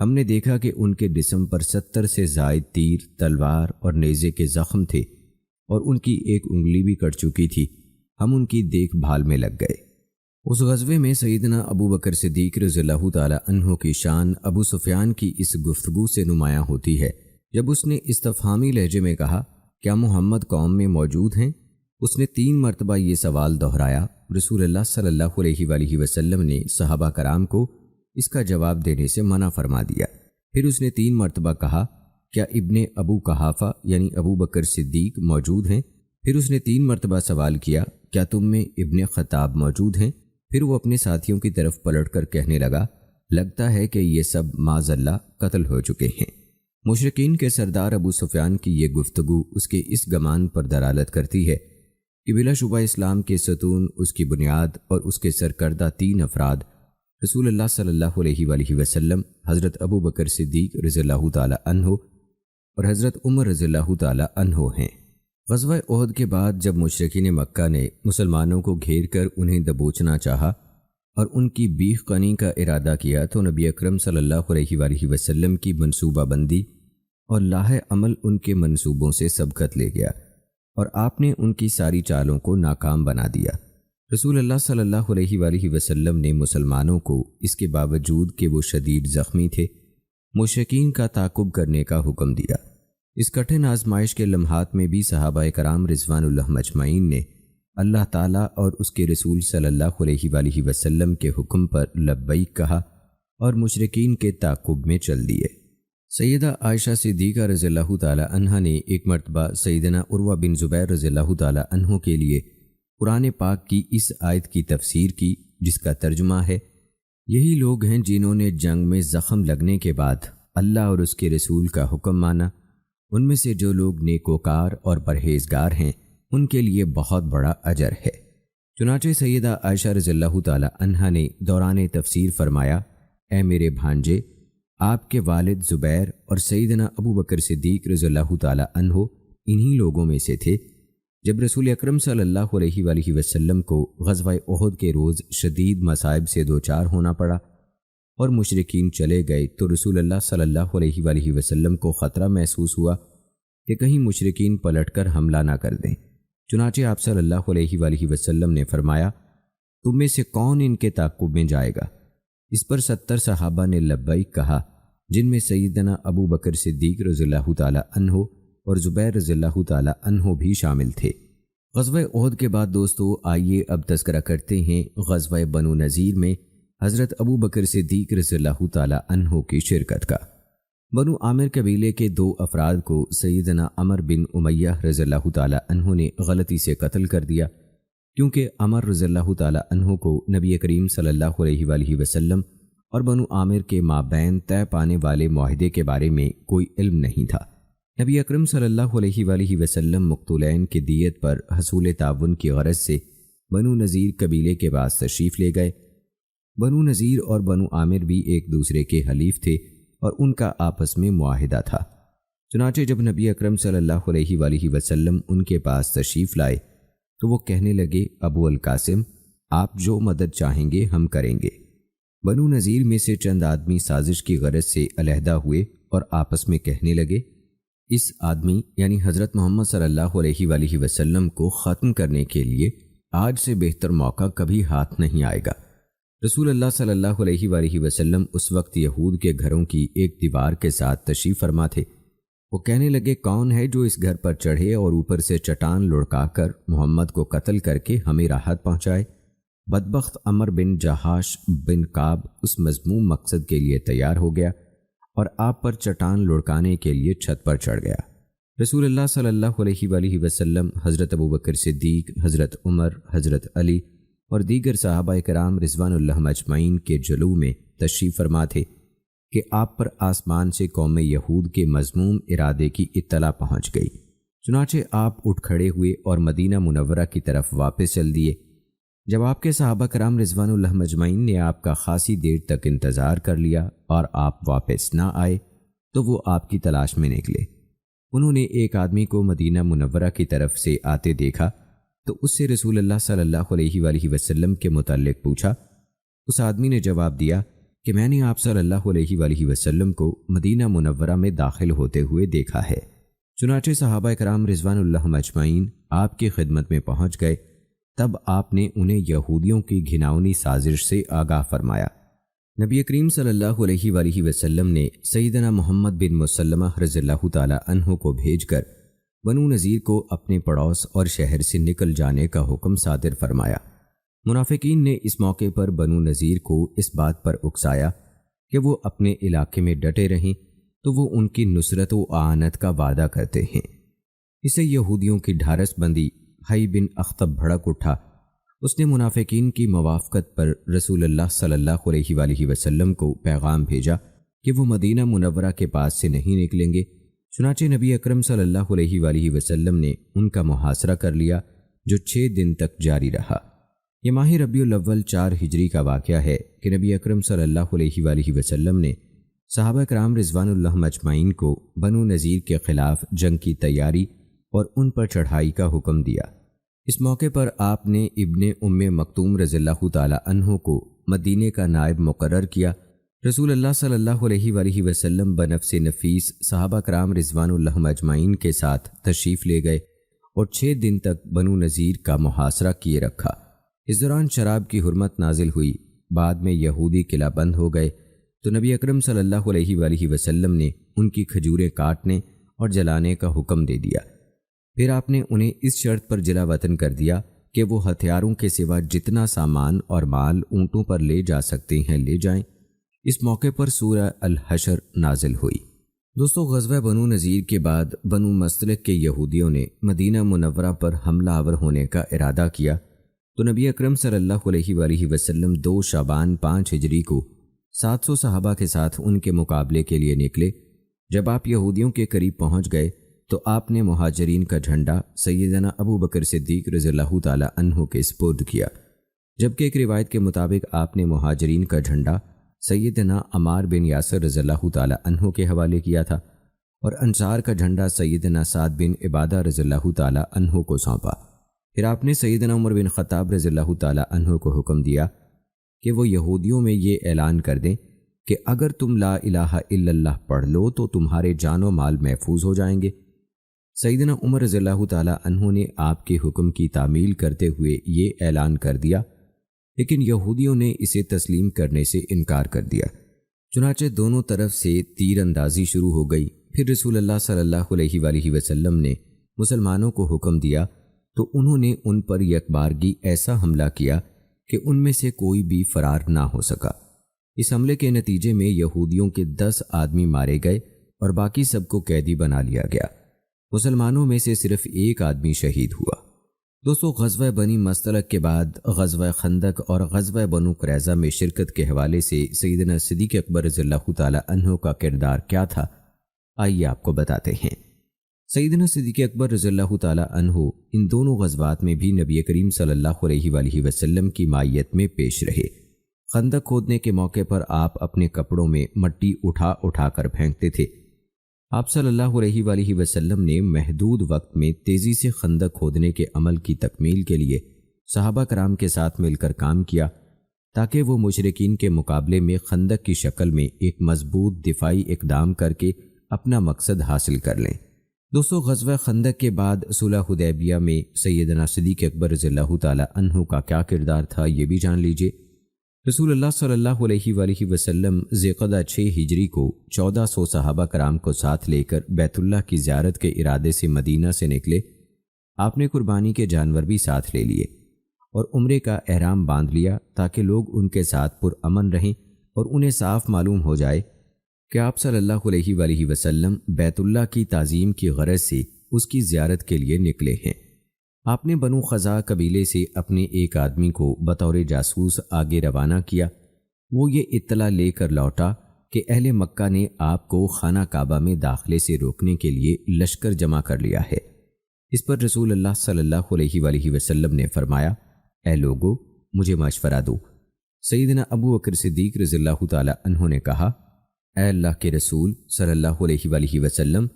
ہم نے دیکھا کہ ان کے جسم پر 70 سے زائد تیر، تلوار اور نیزے کے زخم تھے اور ان کی ایک انگلی بھی کٹ چکی تھی۔ ہم ان کی دیکھ بھال میں لگ گئے۔ اس غزوے میں سیدنا ابو بکر صدیق رضی اللہ تعالی عنہ کی شان ابو سفیان کی اس گفتگو سے نمایاں ہوتی ہے جب اس نے استفہامی لہجے میں کہا، کیا محمد قوم میں موجود ہیں؟ اس نے 3 مرتبہ یہ سوال دہرایا۔ رسول اللہ صلی اللہ علیہ وآلہ وسلم نے صحابہ کرام کو اس کا جواب دینے سے منع فرما دیا۔ پھر اس نے 3 مرتبہ کہا، کیا ابن ابو قحافہ یعنی ابو بکر صدیق موجود ہیں؟ پھر اس نے 3 مرتبہ سوال کیا، کیا تم میں ابن خطاب موجود ہیں؟ پھر وہ اپنے ساتھیوں کی طرف پلٹ کر کہنے لگا، لگتا ہے کہ یہ سب معاذ اللہ قتل ہو چکے ہیں۔ مشرکین کے سردار ابو سفیان کی یہ گفتگو اس کے اس گمان پر دلالت کرتی ہے کہ بلا شبہ اسلام کے ستون، اس کی بنیاد اور اس کے سرکردہ 3 افراد رسول اللہ صلی اللہ علیہ وآلہ وسلم، حضرت ابو بکر صدیق رضی اللہ تعالی عنہ اور حضرت عمر رضی اللہ تعالی عنہ ہیں۔ غزوہ احد کے بعد جب مشرکین مکہ نے مسلمانوں کو گھیر کر انہیں دبوچنا چاہا اور ان کی بیخ کنی کا ارادہ کیا تو نبی اکرم صلی اللہ علیہ وآلہ وسلم کی منصوبہ بندی اور لاہ عمل ان کے منصوبوں سے سبقت لے گیا اور آپ نے ان کی ساری چالوں کو ناکام بنا دیا۔ رسول اللہ صلی اللہ علیہ وآلہ وسلم نے مسلمانوں کو اس کے باوجود کہ وہ شدید زخمی تھے مشرکین کا تعاقب کرنے کا حکم دیا۔ اس کٹھن آزمائش کے لمحات میں بھی صحابہ کرام رضوان اللہ مجمعین نے اللہ تعالیٰ اور اس کے رسول صلی اللہ علیہ وآلہ وسلم کے حکم پر لبیک کہا اور مشرکین کے تعاقب میں چل دیے۔ سیدہ عائشہ صدیقہ رضی اللہ تعالی عنہ نے ایک مرتبہ سیدنا عروہ بن زبیر رضی اللہ تعالی عنہ کے لیے قرآن پاک کی اس آیت کی تفسیر کی جس کا ترجمہ ہے، یہی لوگ ہیں جنہوں نے جنگ میں زخم لگنے کے بعد اللہ اور اس کے رسول کا حکم مانا، ان میں سے جو لوگ نیکوکار اور پرہیزگار ہیں ان کے لیے بہت بڑا اجر ہے۔ چنانچہ سیدہ عائشہ رضی اللہ تعالی عنہا نے دوران تفسیر فرمایا، اے میرے بھانجے، آپ کے والد زبیر اور سیدنا ابو بکر صدیق رضی اللہ تعالی عنہ انہی لوگوں میں سے تھے جب رسول اکرم صلی اللہ علیہ وآلہ وسلم کو غزوہ احد کے روز شدید مصائب سے دوچار ہونا پڑا اور مشرکین چلے گئے تو رسول اللہ صلی اللہ علیہ وآلہ وسلم کو خطرہ محسوس ہوا کہ کہیں مشرکین پلٹ کر حملہ نہ کر دیں۔ چنانچہ آپ صلی اللہ علیہ وآلہ وسلم نے فرمایا، تم میں سے کون ان کے تعاقب میں جائے گا؟ اس پر 70 صحابہ نے لبیک کہا، جن میں سیدنا ابو بکر صدیق رضی اللہ تعالی عنہ اور زبیر رضی اللہ تعالی عنہ بھی شامل تھے۔ غزوہ احد کے بعد دوستو آئیے اب تذکرہ کرتے ہیں غزوہ بنو نذیر میں حضرت ابو بکر صدیق رضی اللہ تعالی عنہ کی شرکت کا۔ بنو عامر قبیلے کے 2 افراد کو سیدنا عمر بن امیہ رضی اللہ تعالی عنہ نے غلطی سے قتل کر دیا، کیونکہ عمر رضی اللہ تعالی عنہ کو نبی کریم صلی اللہ علیہ وآلہ وسلم اور بنو عامر کے مابین طے پانے والے معاہدے کے بارے میں کوئی علم نہیں تھا۔ نبی اکرم صلی اللہ علیہ وآلہ وسلم مقتولین کی دیت پر حصول تعاون کی غرض سے بنو نذیر قبیلے کے پاس تشریف لے گئے۔ بنو نذیر اور بنو عامر بھی ایک دوسرے کے حلیف تھے اور ان کا آپس میں معاہدہ تھا۔ چنانچہ جب نبی اکرم صلی اللہ علیہ وآلہ وسلم ان کے پاس تشریف لائے تو وہ کہنے لگے، ابو القاسم، آپ جو مدد چاہیں گے ہم کریں گے۔ بنو نذیر میں سے چند آدمی سازش کی غرض سے علیحدہ ہوئے اور آپس میں کہنے لگے، اس آدمی یعنی حضرت محمد صلی اللہ علیہ وآلہ وسلم کو ختم کرنے کے لیے آج سے بہتر موقع کبھی ہاتھ نہیں آئے گا۔ رسول اللہ صلی اللہ علیہ وآلہ وسلم اس وقت یہود کے گھروں کی ایک دیوار کے ساتھ تشریف فرما تھے۔ وہ کہنے لگے، کون ہے جو اس گھر پر چڑھے اور اوپر سے چٹان لڑکا کر محمد کو قتل کر کے ہمیں راحت پہنچائے؟ بدبخت عمر بن جہاش بن کعب اس مذموم مقصد کے لیے تیار ہو گیا اور آپ پر چٹان لڑکانے کے لیے چھت پر چڑھ گیا۔ رسول اللہ صلی اللہ علیہ وآلہ وسلم، حضرت ابو بکر صدیق، حضرت عمر، حضرت علی اور دیگر صحابہ کرام رضوان اللہ مجمعین کے جلوہ میں تشریف فرما تھے کہ آپ پر آسمان سے قوم یہود کے مذموم ارادے کی اطلاع پہنچ گئی۔ چنانچہ آپ اٹھ کھڑے ہوئے اور مدینہ منورہ کی طرف واپس چل دیے۔ جب آپ کے صحابہ کرام رضوان اللہ مجمعین نے آپ کا خاصی دیر تک انتظار کر لیا اور آپ واپس نہ آئے تو وہ آپ کی تلاش میں نکلے۔ انہوں نے ایک آدمی کو مدینہ منورہ کی طرف سے آتے دیکھا تو اس سے رسول اللہ صلی اللہ علیہ وآلہ وسلم کے متعلق پوچھا۔ اس آدمی نے جواب دیا کہ میں نے آپ صلی اللہ علیہ وآلہ وسلم کو مدینہ منورہ میں داخل ہوتے ہوئے دیکھا ہے۔ چنانچہ صحابہ کرام رضوان اللہ اجمعین آپ کی خدمت میں پہنچ گئے، تب آپ نے انہیں یہودیوں کی گھناؤنی سازش سے آگاہ فرمایا۔ نبی کریم صلی اللہ علیہ وآلہ وسلم نے سیدنا محمد بن مسلمہ رضی اللہ تعالی عنہ کو بھیج کر بنو نذیر کو اپنے پڑوس اور شہر سے نکل جانے کا حکم صادر فرمایا۔ منافقین نے اس موقع پر بنو نذیر کو اس بات پر اکسایا کہ وہ اپنے علاقے میں ڈٹے رہیں تو وہ ان کی نصرت و اعانت کا وعدہ کرتے ہیں۔ اسے یہودیوں کی ڈھارس بندی حی بن اخطب بھڑک اٹھا۔ اس نے منافقین کی موافقت پر رسول اللہ صلی اللہ علیہ وآلہ وسلم کو پیغام بھیجا کہ وہ مدینہ منورہ کے پاس سے نہیں نکلیں گے۔ چنانچہ نبی اکرم صلی اللہ علیہ وآلہ وسلم نے ان کا محاصرہ کر لیا، جو 6 دن تک جاری رہا۔ یہ ماہ ربیع الاول 4 ہجری کا واقعہ ہے کہ نبی اکرم صلی اللہ علیہ وآلہ وسلم نے صحابہ کرام رضوان اللہ اجمعین کو بنو نذیر کے خلاف جنگ کی تیاری اور ان پر چڑھائی کا حکم دیا۔ اس موقع پر آپ نے ابن ام مکتوم رضی اللہ تعالی عنہ کو مدینے کا نائب مقرر کیا۔ رسول اللہ صلی اللہ علیہ وآلہ وسلم بنفس نفیس صحابہ کرام رضوان اللہ اجمعین کے ساتھ تشریف لے گئے اور 6 دن تک بنو نذیر کا محاصرہ کیے رکھا۔ اس دوران شراب کی حرمت نازل ہوئی۔ بعد میں یہودی قلعہ بند ہو گئے تو نبی اکرم صلی اللہ علیہ وآلہ وسلم نے ان کی کھجوریں کاٹنے اور جلانے کا حکم دے دیا۔ پھر آپ نے انہیں اس شرط پر جلا وطن کر دیا کہ وہ ہتھیاروں کے سوا جتنا سامان اور مال اونٹوں پر لے جا سکتے ہیں لے جائیں۔ اس موقع پر سورہ الحشر نازل ہوئی۔ دوستو، غزوہ بنو نذیر کے بعد بنو مستلق کے یہودیوں نے مدینہ منورہ پر حملہ آور ہونے کا ارادہ کیا تو نبی اکرم صلی اللہ علیہ وآلہ وسلم 2 شعبان 5 ہجری کو 700 صحابہ کے ساتھ ان کے مقابلے کے لیے نکلے۔ جب آپ یہودیوں کے قریب پہنچ گئے تو آپ نے مہاجرین کا جھنڈا سیدنا ابو بکر صدیق رضی اللہ تعالی عنہ کے سپرد کیا، جبکہ ایک روایت کے مطابق آپ نے مہاجرین کا جھنڈا سیدنا عمار بن یاسر رضی اللہ تعالی عنہ کے حوالے کیا تھا اور انصار کا جھنڈا سیدنا سعد بن عبادہ رضی اللہ تعالی عنہ کو سونپا۔ پھر آپ نے سیدنا عمر بن خطاب رضی اللہ تعالی عنہ کو حکم دیا کہ وہ یہودیوں میں یہ اعلان کر دیں کہ اگر تم لا الہ الا اللہ پڑھ لو تو تمہارے جان و مال محفوظ ہو جائیں گے۔ سیدنا عمر رضی اللہ تعالی عنہ نے آپ کے حکم کی تعمیل کرتے ہوئے یہ اعلان کر دیا، لیکن یہودیوں نے اسے تسلیم کرنے سے انکار کر دیا۔ چنانچہ دونوں طرف سے تیر اندازی شروع ہو گئی۔ پھر رسول اللہ صلی اللہ علیہ وآلہ وسلم نے مسلمانوں کو حکم دیا تو انہوں نے ان پر یکبارگی ایسا حملہ کیا کہ ان میں سے کوئی بھی فرار نہ ہو سکا۔ اس حملے کے نتیجے میں یہودیوں کے 10 آدمی مارے گئے اور باقی سب کو قیدی بنا لیا گیا۔ مسلمانوں میں سے صرف 1 آدمی شہید ہوا۔ دوستو، غزوہ بنی مستلق کے بعد غزوہ خندق اور غزوہ بنو قریظہ میں شرکت کے حوالے سے سیدنا صدیق اکبر رضی اللہ تعالی عنہ کا کردار کیا تھا، آئیے آپ کو بتاتے ہیں۔ سیدنا صدیق اکبر رضی اللہ تعالی عنہ ان دونوں غزوات میں بھی نبی کریم صلی اللہ علیہ وآلہ وسلم کی مائیت میں پیش رہے۔ خندق کھودنے کے موقع پر آپ اپنے کپڑوں میں مٹی اٹھا اٹھا کر پھینکتے تھے۔ آپ صلی اللہ علیہ وآلہ وسلم نے محدود وقت میں تیزی سے خندق کھودنے کے عمل کی تکمیل کے لیے صحابہ کرام کے ساتھ مل کر کام کیا تاکہ وہ مشرکین کے مقابلے میں خندق کی شکل میں ایک مضبوط دفاعی اقدام کر کے اپنا مقصد حاصل کر لیں۔ دوستو، غزوہ خندق کے بعد صلح حدیبیہ میں سیدنا صدیق اکبر رضی اللہ تعالی عنہ کا کیا کردار تھا، یہ بھی جان لیجئے۔ رسول اللہ صلی اللہ علیہ وآلہ وسلم ذوالقعدہ 6 ہجری کو 1400 صحابہ کرام کو ساتھ لے کر بیت اللہ کی زیارت کے ارادے سے مدینہ سے نکلے۔ آپ نے قربانی کے جانور بھی ساتھ لے لیے اور عمرے کا احرام باندھ لیا تاکہ لوگ ان کے ساتھ پرامن رہیں اور انہیں صاف معلوم ہو جائے کہ آپ صلی اللہ علیہ وآلہ وسلم بیت اللہ کی تعظیم کی غرض سے اس کی زیارت کے لیے نکلے ہیں۔ آپ نے بنو خزاع قبیلے سے اپنے ایک آدمی کو بطور جاسوس آگے روانہ کیا۔ وہ یہ اطلاع لے کر لوٹا کہ اہل مکہ نے آپ کو خانہ کعبہ میں داخلے سے روکنے کے لیے لشکر جمع کر لیا ہے۔ اس پر رسول اللہ صلی اللہ علیہ وآلہ وسلم نے فرمایا، اے لوگو، مجھے مشورہ دو۔ سیدنا ابو بکر صدیق رضی اللہ تعالی عنہ نے کہا، اے اللہ کے رسول صلی اللہ علیہ وآلہ وسلم،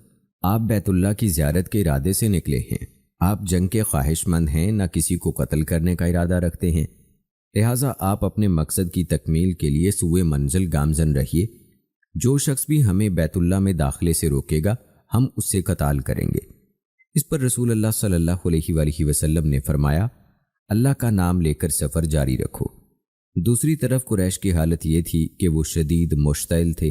آپ بیت اللہ کی زیارت کے ارادے سے نکلے ہیں۔ آپ جنگ کے خواہش مند ہیں، نہ کسی کو قتل کرنے کا ارادہ رکھتے ہیں۔ لہٰذا آپ اپنے مقصد کی تکمیل کے لیے سوئے منزل گامزن رہیے۔ جو شخص بھی ہمیں بیت اللہ میں داخلے سے روکے گا ہم اس سے قتال کریں گے۔ اس پر رسول اللہ صلی اللہ علیہ وآلہ وسلم نے فرمایا، اللہ کا نام لے کر سفر جاری رکھو۔ دوسری طرف قریش کی حالت یہ تھی کہ وہ شدید مشتعل تھے۔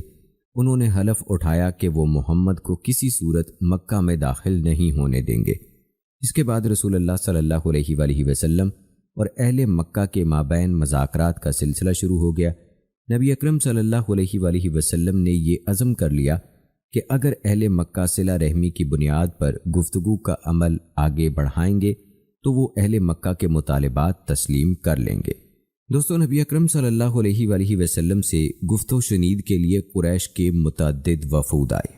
انہوں نے حلف اٹھایا کہ وہ محمد کو کسی صورت مکہ میں داخل نہیں ہونے دیں گے۔ اس کے بعد رسول اللہ صلی اللہ علیہ وآلہ وسلم اور اہل مکہ کے مابین مذاکرات کا سلسلہ شروع ہو گیا۔ نبی اکرم صلی اللہ علیہ وآلہ وسلم نے یہ عزم کر لیا کہ اگر اہل مکہ صلہ رحمی کی بنیاد پر گفتگو کا عمل آگے بڑھائیں گے تو وہ اہل مکہ کے مطالبات تسلیم کر لیں گے۔ دوستو، نبی اکرم صلی اللہ علیہ وآلہ وسلم سے گفت و شنید کے لیے قریش کے متعدد وفود آئے۔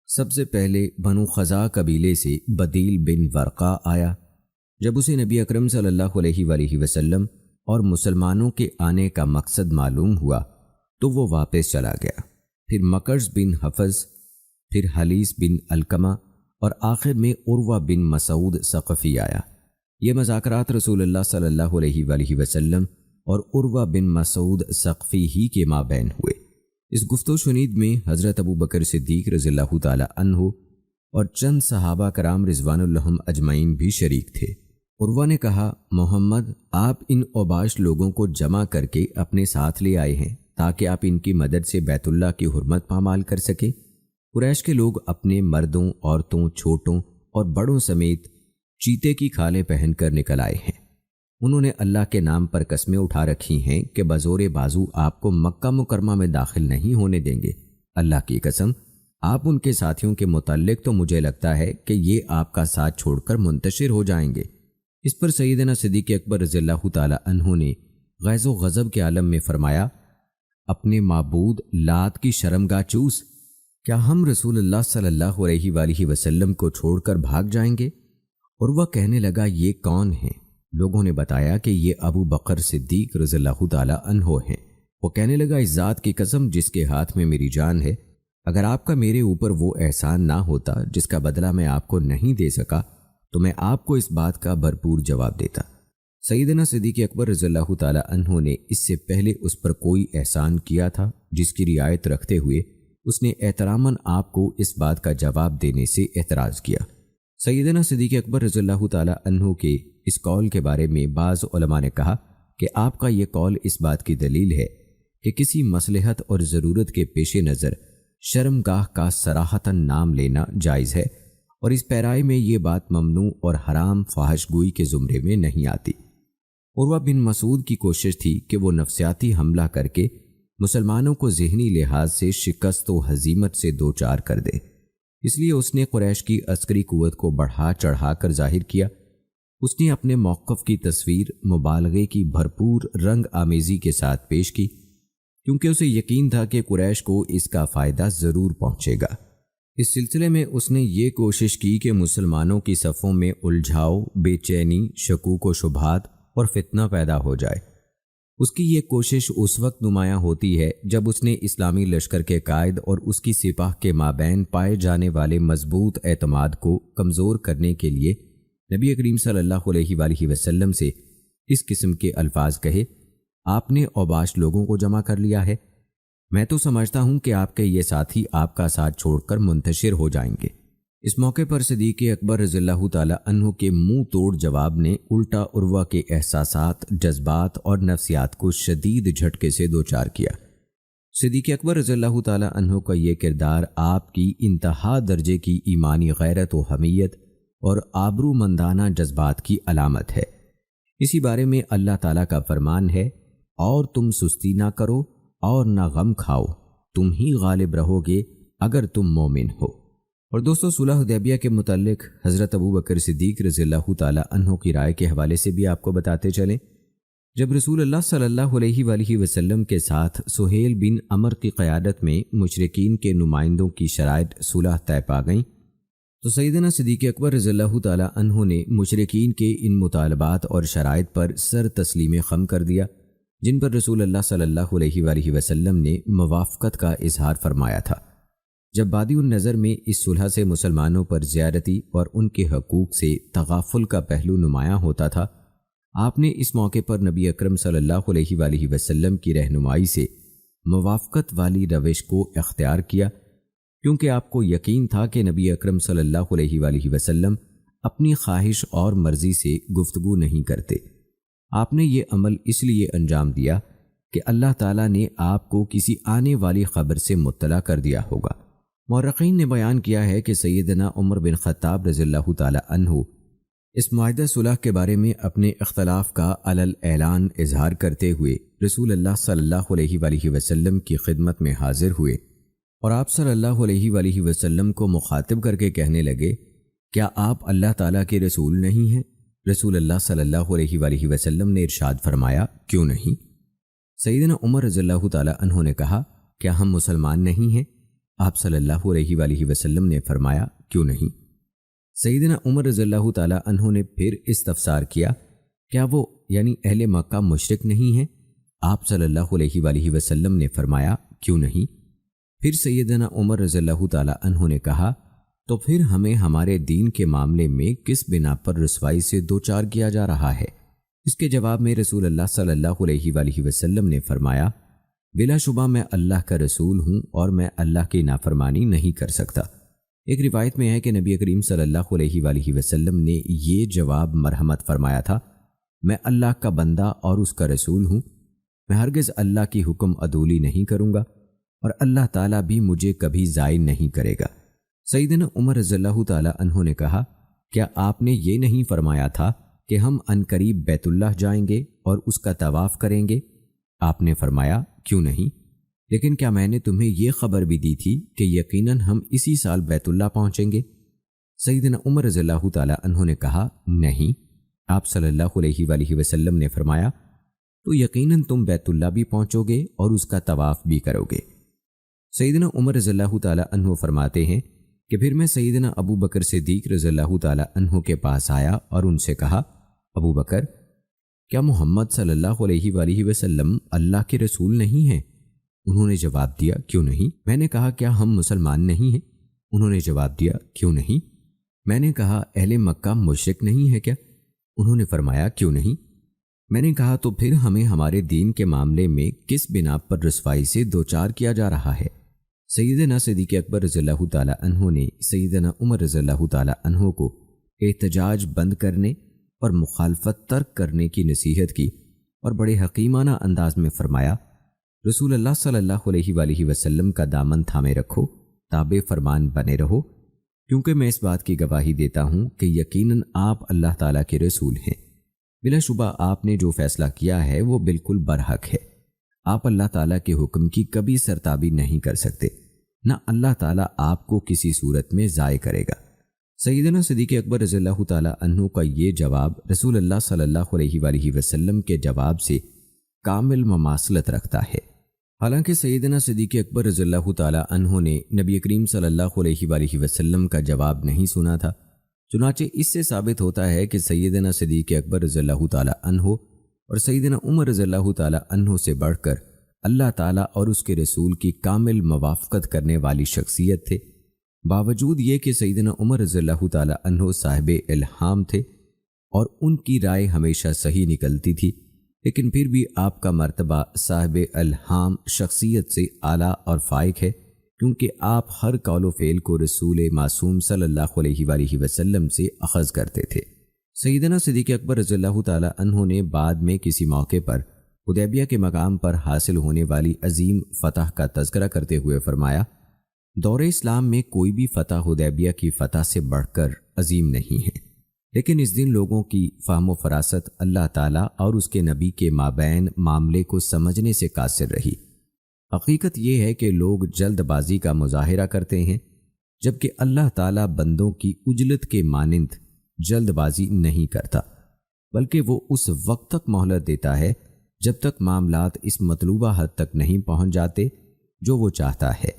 سب سے پہلے بنو خزاع قبیلے سے بدیل بن ورقہ آیا۔ جب اسے نبی اکرم صلی اللہ علیہ وآلہ وسلم اور مسلمانوں کے آنے کا مقصد معلوم ہوا تو وہ واپس چلا گیا۔ پھر مکرز بن حفظ، پھر حلیس بن علقمہ اور آخر میں عروہ بن مسعود ثقفی آیا۔ یہ مذاکرات رسول اللہ صلی اللہ علیہ وآلہ وسلم اور عروہ بن مسعود ثقفی ہی کے مابین ہوئے۔ اس گفت و شنید میں حضرت ابو بکر صدیق رضی اللہ تعالی عنہ اور چند صحابہ کرام رضوان اللہم اجمعین بھی شریک تھے۔ عروہ نے کہا، محمد، آپ ان اوباش لوگوں کو جمع کر کے اپنے ساتھ لے آئے ہیں تاکہ آپ ان کی مدد سے بیت اللہ کی حرمت پامال کر سکیں۔ قریش کے لوگ اپنے مردوں، عورتوں، چھوٹوں اور بڑوں سمیت چیتے کی کھالیں پہن کر نکل آئے ہیں۔ انہوں نے اللہ کے نام پر قسمیں اٹھا رکھی ہیں کہ بزور بازو آپ کو مکہ مکرمہ میں داخل نہیں ہونے دیں گے۔ اللہ کی قسم، آپ ان کے ساتھیوں کے متعلق تو مجھے لگتا ہے کہ یہ آپ کا ساتھ چھوڑ کر منتشر ہو جائیں گے۔ اس پر سیدنا صدیق اکبر رضی اللہ تعالی عنہ نے غیظ و غضب کے عالم میں فرمایا، اپنے معبود لات کی شرمگاہ چوس، کیا ہم رسول اللہ صلی اللہ علیہ وآلہ وسلم کو چھوڑ کر بھاگ جائیں گے؟ اور وہ کہنے لگا، یہ کون ہیں؟ لوگوں نے بتایا کہ یہ ابو بکر صدیق رضی اللہ تعالی عنہ ہیں۔ وہ کہنے لگا، اس ذات کی قسم جس کے ہاتھ میں میری جان ہے، اگر آپ کا میرے اوپر وہ احسان نہ ہوتا جس کا بدلہ میں آپ کو نہیں دے سکا تو میں آپ کو اس بات کا بھرپور جواب دیتا۔ سیدنا صدیق اکبر رضی اللہ تعالی عنہ نے اس سے پہلے اس پر کوئی احسان کیا تھا جس کی رعایت رکھتے ہوئے اس نے احتراماً آپ کو اس بات کا جواب دینے سے اعتراض کیا۔ سیدنا صدیق اکبر رضی اللہ تعالی عنہ کے اس قول کے بارے میں بعض علماء نے کہا کہ آپ کا یہ قول اس بات کی دلیل ہے کہ کسی مصلحت اور ضرورت کے پیش نظر شرمگاہ کا صراحتاً نام لینا جائز ہے، اور اس پیرائی میں یہ بات ممنوع اور حرام فاحش گوئی کے زمرے میں نہیں آتی۔ عروہ بن مسعود کی کوشش تھی کہ وہ نفسیاتی حملہ کر کے مسلمانوں کو ذہنی لحاظ سے شکست و ہزیمت سے دوچار کر دے، اس لیے اس نے قریش کی عسکری قوت کو بڑھا چڑھا کر ظاہر کیا۔ اس نے اپنے موقف کی تصویر مبالغے کی بھرپور رنگ آمیزی کے ساتھ پیش کی، کیونکہ اسے یقین تھا کہ قریش کو اس کا فائدہ ضرور پہنچے گا۔ اس سلسلے میں اس نے یہ کوشش کی کہ مسلمانوں کی صفوں میں الجھاؤ، بے چینی، شکوک و شبہات اور فتنہ پیدا ہو جائے۔ اس کی یہ کوشش اس وقت نمایاں ہوتی ہے جب اس نے اسلامی لشکر کے قائد اور اس کی سپاہ کے مابین پائے جانے والے مضبوط اعتماد کو کمزور کرنے کے لیے نبی کریم صلی اللہ علیہ وآلہ وسلم سے اس قسم کے الفاظ کہے، آپ نے اوباش لوگوں کو جمع کر لیا ہے، میں تو سمجھتا ہوں کہ آپ کے یہ ساتھی آپ کا ساتھ چھوڑ کر منتشر ہو جائیں گے۔ اس موقع پر صدیق اکبر رضی اللہ تعالی عنہ کے منہ توڑ جواب نے الٹا عروہ کے احساسات، جذبات اور نفسیات کو شدید جھٹکے سے دوچار کیا۔ صدیق اکبر رضی اللہ تعالی عنہ کا یہ کردار آپ کی انتہا درجے کی ایمانی غیرت و حمیت اور آبرو مندانہ جذبات کی علامت ہے۔ اسی بارے میں اللہ تعالیٰ کا فرمان ہے، اور تم سستی نہ کرو اور نہ غم کھاؤ، تم ہی غالب رہو گے اگر تم مومن ہو۔ اور دوستو، صلح حدیبیہ کے متعلق حضرت ابو بکر صدیق رضی اللہ تعالی عنہ کی رائے کے حوالے سے بھی آپ کو بتاتے چلیں۔ جب رسول اللہ صلی اللہ علیہ وآلہ وسلم کے ساتھ سہیل بن عمر کی قیادت میں مشرکین کے نمائندوں کی شرائط صلح طے پا گئیں تو سیدنا صدیق اکبر رضی اللہ تعالی عنہ نے مشرکین کے ان مطالبات اور شرائط پر سر تسلیم خم کر دیا جن پر رسول اللہ صلی اللہ علیہ وآلہ وسلم نے موافقت کا اظہار فرمایا تھا۔ جب بادی النظر میں اس صلح سے مسلمانوں پر زیادتی اور ان کے حقوق سے تغافل کا پہلو نمایاں ہوتا تھا آپ نے اس موقع پر نبی اکرم صلی اللہ علیہ وآلہ وسلم کی رہنمائی سے موافقت والی روش کو اختیار کیا، کیونکہ آپ کو یقین تھا کہ نبی اکرم صلی اللہ علیہ وآلہ وسلم اپنی خواہش اور مرضی سے گفتگو نہیں کرتے۔ آپ نے یہ عمل اس لیے انجام دیا کہ اللہ تعالیٰ نے آپ کو کسی آنے والی خبر سے مطلع کر دیا ہوگا۔ مورخین نے بیان کیا ہے کہ سیدنا عمر بن خطاب رضی اللہ تعالیٰ عنہ اس معاہدہ صلح کے بارے میں اپنے اختلاف کا علل اعلان اظہار کرتے ہوئے رسول اللہ صلی اللہ علیہ وآلہ وسلم کی خدمت میں حاضر ہوئے اور آپ صلی اللہ علیہ وآلہ وسلم کو مخاطب کر کے کہنے لگے، کیا آپ اللہ تعالیٰ کے رسول نہیں ہیں؟ رسول اللہ صلی اللہ علیہ وآلہ وسلم نے ارشاد فرمایا، کیوں نہیں؟ سیدنا عمر رضی اللہ تعالیٰ عنہ نے کہا، کیا ہم مسلمان نہیں ہیں؟ آپ صلی اللہ علیہ وآلہ وسلم نے فرمایا، کیوں نہیں؟ سیدنا عمر رضی اللہ تعالیٰ عنہ نے پھر استفسار کیا، کیا وہ یعنی اہل مکہ مشرک نہیں ہیں؟ آپ صلی اللہ علیہ وآلہ وسلم نے فرمایا، کیوں نہیں؟ پھر سیدنا عمر رضی اللہ تعالیٰ عنہ نے کہا، تو پھر ہمیں ہمارے دین کے معاملے میں کس بنا پر رسوائی سے دوچار کیا جا رہا ہے؟ اس کے جواب میں رسول اللہ صلی اللہ علیہ وآلہ وسلم نے فرمایا، بلا شبہ میں اللہ کا رسول ہوں اور میں اللہ کی نافرمانی نہیں کر سکتا۔ ایک روایت میں ہے کہ نبی کریم صلی اللہ علیہ وآلہ وسلم نے یہ جواب مرحمت فرمایا تھا، میں اللہ کا بندہ اور اس کا رسول ہوں، میں ہرگز اللہ کی حکم عدولی نہیں کروں گا اور اللہ تعالیٰ بھی مجھے کبھی ضائع نہیں کرے گا۔ سیدنا عمر رضی اللہ تعالیٰ عنہ نے کہا، کیا آپ نے یہ نہیں فرمایا تھا کہ ہم عنقریب بیت اللہ جائیں گے اور اس کا طواف کریں گے؟ آپ نے فرمایا، کیوں نہیں؟ لیکن کیا میں نے تمہیں یہ خبر بھی دی تھی کہ یقیناً ہم اسی سال بیت اللہ پہنچیں گے؟ سیدنا عمر رضی اللہ تعالیٰ عنہ نے کہا، نہیں۔ آپ صلی اللہ علیہ وآلہ وسلم نے فرمایا، تو یقیناً تم بیت اللہ بھی پہنچو گے اور اس کا طواف بھی کرو گے۔ سیدنا عمر رضی اللہ تعالیٰ عنہ فرماتے ہیں کہ پھر میں سیدنا ابو بکر صدیق رضی اللہ تعالیٰ عنہ کے پاس آیا اور ان سے کہا، ابو بکر، کیا محمد صلی اللہ علیہ وآلہ وسلم اللہ کے رسول نہیں ہیں؟ انہوں نے جواب دیا، کیوں نہیں؟ میں نے کہا، کیا ہم مسلمان نہیں ہیں؟ انہوں نے جواب دیا، کیوں نہیں؟ میں نے کہا، اہل مکہ مشرک نہیں ہے کیا؟ انہوں نے فرمایا، کیوں نہیں؟ میں نے کہا، تو پھر ہمیں ہمارے دین کے معاملے میں کس بنا پر رسوائی سے دوچار کیا جا رہا ہے؟ سیدنا صدیق اکبر رضی اللہ تعالیٰ عنہ نے سیدنا عمر رضی اللہ تعالیٰ عنہ کو احتجاج بند کرنے اور مخالفت ترک کرنے کی نصیحت کی اور بڑے حکیمانہ انداز میں فرمایا، رسول اللہ صلی اللہ علیہ وآلہ وسلم کا دامن تھامے رکھو، تابع فرمان بنے رہو، کیونکہ میں اس بات کی گواہی دیتا ہوں کہ یقیناً آپ اللہ تعالیٰ کے رسول ہیں۔ بلا شبہ آپ نے جو فیصلہ کیا ہے وہ بالکل برحق ہے۔ آپ اللہ تعالیٰ کے حکم کی کبھی سرتابی نہیں کر سکتے، نہ اللہ تعالیٰ آپ کو کسی صورت میں ضائع کرے گا۔ سیدنا صدیق اکبر رضی اللہ تعالیٰ عنہ کا یہ جواب رسول اللہ صلی اللہ علیہ وآلہ وسلم کے جواب سے کامل مماثلت رکھتا ہے۔ حالانکہ سیدنا صدیق اکبر رضی اللہ تعالیٰ عنہ نے نبی کریم صلی اللہ علیہ وآلہ وسلم کا جواب نہیں سنا تھا، چنانچہ اس سے ثابت ہوتا ہے کہ سیدنا صدیق اکبر رضی اللہ تعالیٰ عنہ اور سیدنا عمر رضی اللہ تعالیٰ عنہ سے بڑھ کر اللہ تعالیٰ اور اس کے رسول کی کامل موافقت کرنے والی شخصیت تھے۔ باوجود یہ کہ سیدنا عمر رضی اللہ تعالیٰ عنہ صاحب الہام تھے اور ان کی رائے ہمیشہ صحیح نکلتی تھی، لیکن پھر بھی آپ کا مرتبہ صاحب الہام شخصیت سے اعلیٰ اور فائق ہے، کیونکہ آپ ہر قول و فعل کو رسول معصوم صلی اللہ علیہ وآلہ وسلم سے اخذ کرتے تھے۔ سیدنا صدیق اکبر رضی اللہ تعالیٰ عنہ نے بعد میں کسی موقع پر حدیبیہ کے مقام پر حاصل ہونے والی عظیم فتح کا تذکرہ کرتے ہوئے فرمایا، دور اسلام میں کوئی بھی فتح حدیبیہ کی فتح سے بڑھ کر عظیم نہیں ہے، لیکن اس دن لوگوں کی فہم و فراست اللہ تعالیٰ اور اس کے نبی کے مابین معاملے کو سمجھنے سے قاصر رہی۔ حقیقت یہ ہے کہ لوگ جلد بازی کا مظاہرہ کرتے ہیں، جبکہ اللہ تعالیٰ بندوں کی عجلت کے مانند جلد بازی نہیں کرتا، بلکہ وہ اس وقت تک مہلت دیتا ہے جب تک معاملات اس مطلوبہ حد تک نہیں پہنچ جاتے جو وہ چاہتا ہے۔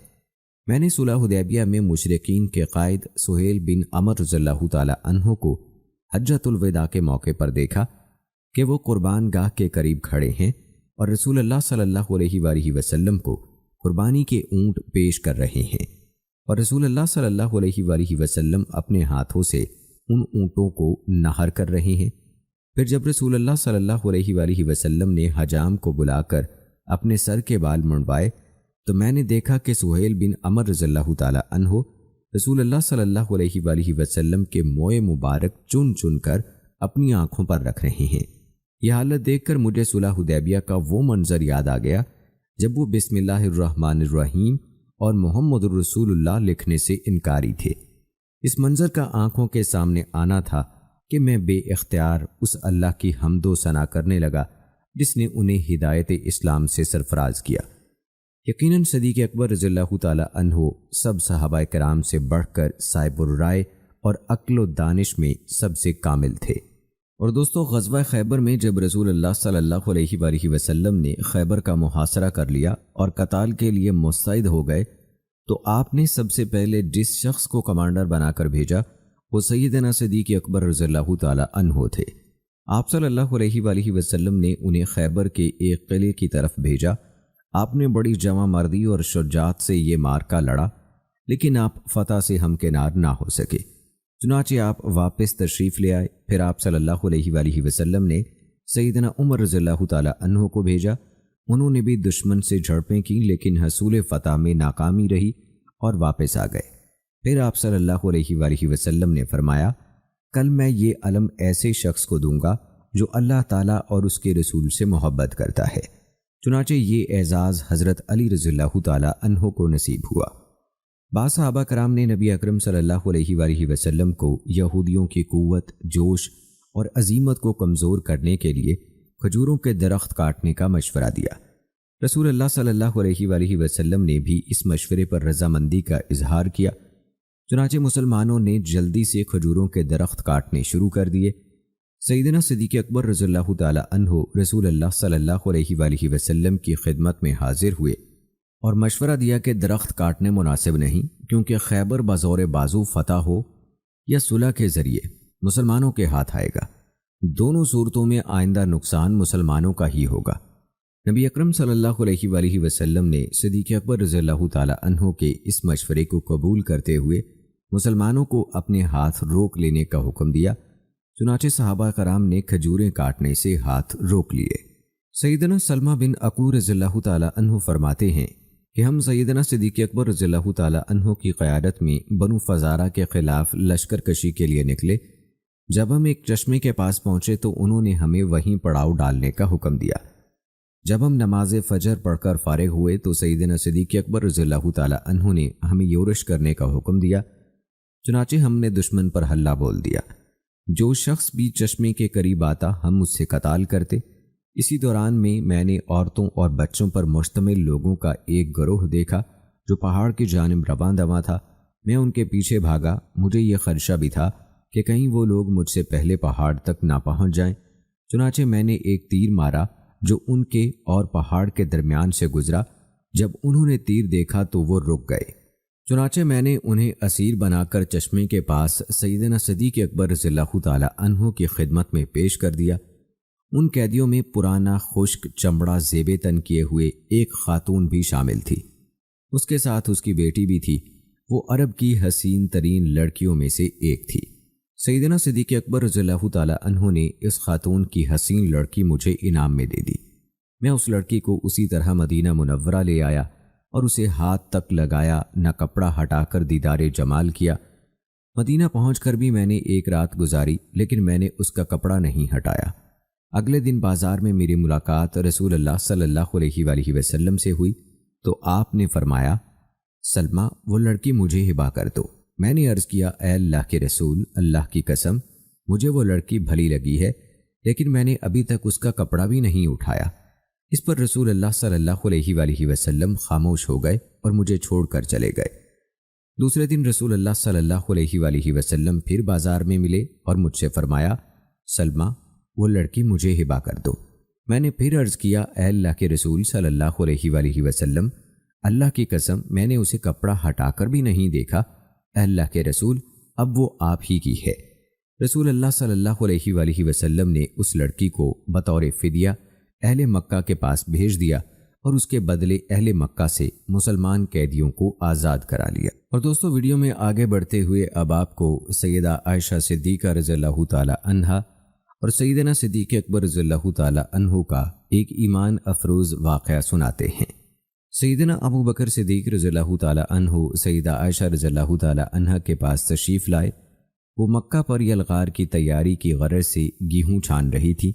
میں نے صلح حدیبیہ میں مشرکین کے قائد سہیل بن عمر رضی اللہ تعالیٰ عنہ کو حجۃ الوداع کے موقع پر دیکھا کہ وہ قربان گاہ کے قریب کھڑے ہیں اور رسول اللہ صلی اللہ علیہ وآلہ وسلم کو قربانی کے اونٹ پیش کر رہے ہیں، اور رسول اللہ صلی اللہ علیہ وآلہ وسلم اپنے ہاتھوں سے ان اونٹوں کو نہر کر رہے ہیں۔ پھر جب رسول اللہ صلی اللہ علیہ وآلہ وسلم نے حجام کو بلا کر اپنے سر کے بال منڈوائے تو میں نے دیکھا کہ سہیل بن عمر رضی اللہ تعالی عنہ رسول اللہ صلی اللہ علیہ وآلہ وسلم کے موئے مبارک چن چن کر اپنی آنکھوں پر رکھ رہے ہیں۔ یہ حالت دیکھ کر مجھے صلح حدیبیہ کا وہ منظر یاد آ گیا جب وہ بسم اللہ الرحمن الرحیم اور محمد الرسول اللہ لکھنے سے انکاری تھے۔ اس منظر کا آنکھوں کے سامنے آنا تھا کہ میں بے اختیار اس اللہ کی حمد و ثنا کرنے لگا جس نے انہیں ہدایت اسلام سے سرفراز کیا۔ یقیناً صدیق اکبر رضی اللہ تعالی عنہ سب صحابہ کرام سے بڑھ کر صاحب الرائے اور عقل و دانش میں سب سے کامل تھے۔ اور دوستو، غزوہ خیبر میں جب رسول اللہ صلی اللہ علیہ وآلہ وسلم نے خیبر کا محاصرہ کر لیا اور قتال کے لیے مستعد ہو گئے تو آپ نے سب سے پہلے جس شخص کو کمانڈر بنا کر بھیجا وہ سیدنا صدیق اکبر رضی اللہ تعالی عنہ تھے۔ آپ صلی اللہ علیہ وآلہ وسلم نے انہیں خیبر کے ایک قلعے کی طرف بھیجا۔ آپ نے بڑی جواں مردی اور شجاعت سے یہ معرکہ لڑا، لیکن آپ فتح سے ہمکنار نہ ہو سکے۔ چنانچہ آپ واپس تشریف لے آئے۔ پھر آپ صلی اللہ علیہ وآلہ وسلم نے سیدنا عمر رضی اللہ تعالی عنہ کو بھیجا۔ انہوں نے بھی دشمن سے جھڑپیں کی لیکن حصول فتح میں ناکامی رہی اور واپس آ گئے۔ پھر آپ صلی اللہ علیہ وآلہ وسلم نے فرمایا، کل میں یہ علم ایسے شخص کو دوں گا جو اللہ تعالیٰ اور اس کے رسول سے محبت کرتا ہے۔ چنانچہ یہ اعزاز حضرت علی رضی اللہ تعالی عنہ کو نصیب ہوا۔ بعض صحابہ کرام نے نبی اکرم صلی اللہ علیہ وآلہ وسلم کو یہودیوں کی قوت، جوش اور عزیمت کو کمزور کرنے کے لیے کھجوروں کے درخت کاٹنے کا مشورہ دیا۔ رسول اللہ صلی اللہ علیہ وآلہ وسلم نے بھی اس مشورے پر رضامندی کا اظہار کیا۔ چنانچہ مسلمانوں نے جلدی سے کھجوروں کے درخت کاٹنے شروع کر دیے۔ سیدنا صدیق اکبر رضی اللہ تعالی عنہ رسول اللہ صلی اللہ علیہ وآلہ وسلم کی خدمت میں حاضر ہوئے اور مشورہ دیا کہ درخت کاٹنے مناسب نہیں، کیونکہ خیبر بزور بازو فتح ہو یا صلح کے ذریعے مسلمانوں کے ہاتھ آئے گا، دونوں صورتوں میں آئندہ نقصان مسلمانوں کا ہی ہوگا۔ نبی اکرم صلی اللہ علیہ وآلہ وسلم نے صدیق اکبر رضی اللہ تعالی عنہ کے اس مشورے کو قبول کرتے ہوئے مسلمانوں کو اپنے ہاتھ روک لینے کا حکم دیا۔ چنانچہ صحابہ کرام نے کھجوریں کاٹنے سے ہاتھ روک لیے۔ سیدنا سلمہ بن عقور رضی اللہ تعالی عنہ فرماتے ہیں کہ ہم سیدنا صدیق اکبر رضی اللہ تعالی عنہ کی قیادت میں بنو فزارہ کے خلاف لشکر کشی کے لیے نکلے۔ جب ہم ایک چشمے کے پاس پہنچے تو انہوں نے ہمیں وہیں پڑاؤ ڈالنے کا حکم دیا۔ جب ہم نماز فجر پڑھ کر فارغ ہوئے تو سیدنا صدیق اکبر رضی اللہ تعالی عنہ نے ہمیں یورش کرنے کا حکم دیا۔ چنانچہ ہم نے دشمن پر حلہ بول دیا۔ جو شخص بھی چشمے کے قریب آتا ہم اس سے قتال کرتے۔ اسی دوران میں نے عورتوں اور بچوں پر مشتمل لوگوں کا ایک گروہ دیکھا جو پہاڑ کی جانب رواں دواں تھا۔ میں ان کے پیچھے بھاگا۔ مجھے یہ خدشہ بھی تھا کہ کہیں وہ لوگ مجھ سے پہلے پہاڑ تک نہ پہنچ جائیں۔ چنانچہ میں نے ایک تیر مارا جو ان کے اور پہاڑ کے درمیان سے گزرا۔ جب انہوں نے تیر دیکھا تو وہ رک گئے۔ چنانچہ میں نے انہیں اسیر بنا کر چشمے کے پاس سیدنا صدیق اکبر رضی اللہ تعالی عنہ کی خدمت میں پیش کر دیا۔ ان قیدیوں میں پرانا خشک چمڑا زیب تن کیے ہوئے ایک خاتون بھی شامل تھی۔ اس کے ساتھ اس کی بیٹی بھی تھی۔ وہ عرب کی حسین ترین لڑکیوں میں سے ایک تھی۔ سیدنا صدیق اکبر رضی اللہ تعالی عنہ نے اس خاتون کی حسین لڑکی مجھے انعام میں دے دی۔ میں اس لڑکی کو اسی طرح مدینہ منورہ لے آیا اور اسے ہاتھ تک لگایا، نہ کپڑا ہٹا کر دیدار جمال کیا۔ مدینہ پہنچ کر بھی میں نے ایک رات گزاری لیکن میں نے اس کا کپڑا نہیں ہٹایا۔ اگلے دن بازار میں میری ملاقات رسول اللہ صلی اللہ علیہ وآلہ وسلم سے ہوئی تو آپ نے فرمایا، سلمہ وہ لڑکی مجھے ہبا کر دو۔ میں نے عرض کیا، اے اللہ کے رسول، اللہ کی قسم مجھے وہ لڑکی بھلی لگی ہے لیکن میں نے ابھی تک اس کا کپڑا بھی نہیں اٹھایا۔ اس پر رسول اللہ صلی اللہ علیہ وآلہ وسلم خاموش ہو گئے اور مجھے چھوڑ کر چلے گئے۔ دوسرے دن رسول اللہ صلی اللہ علیہ وآلہ وسلم پھر بازار میں ملے اور مجھ سے فرمایا، سلمہ وہ لڑکی مجھے ہبا کر دو۔ میں نے پھر عرض کیا، اے اللہ کے رسول صلی اللہ علیہ وآلہ وسلم، اللہ کی قسم میں نے اسے کپڑا ہٹا کر بھی نہیں دیکھا۔ اے اللہ کے رسول اب وہ آپ ہی کی ہے۔ رسول اللہ صلی اللہ علیہ وآلہ وسلم نے اس لڑکی کو بطور فدیہ اہل مکہ کے پاس بھیج دیا اور اس کے بدلے اہل مکہ سے مسلمان قیدیوں کو آزاد کرا لیا۔ اور دوستو، ویڈیو میں آگے بڑھتے ہوئے اب آپ کو سیدہ عائشہ صدیقہ رضی اللہ تعالی عنہا اور سیدنا صدیق اکبر رضی اللہ تعالیٰ عنہ کا ایک ایمان افروز واقعہ سناتے ہیں۔ سیدنا ابو بکر صدیق رضی اللہ تعالیٰ عنہ سیدہ عائشہ رضی اللہ تعالیٰ عنہ کے پاس تشریف لائے۔ وہ مکہ پر یلغار کی تیاری کی غرض سے گیہوں چھان رہی تھی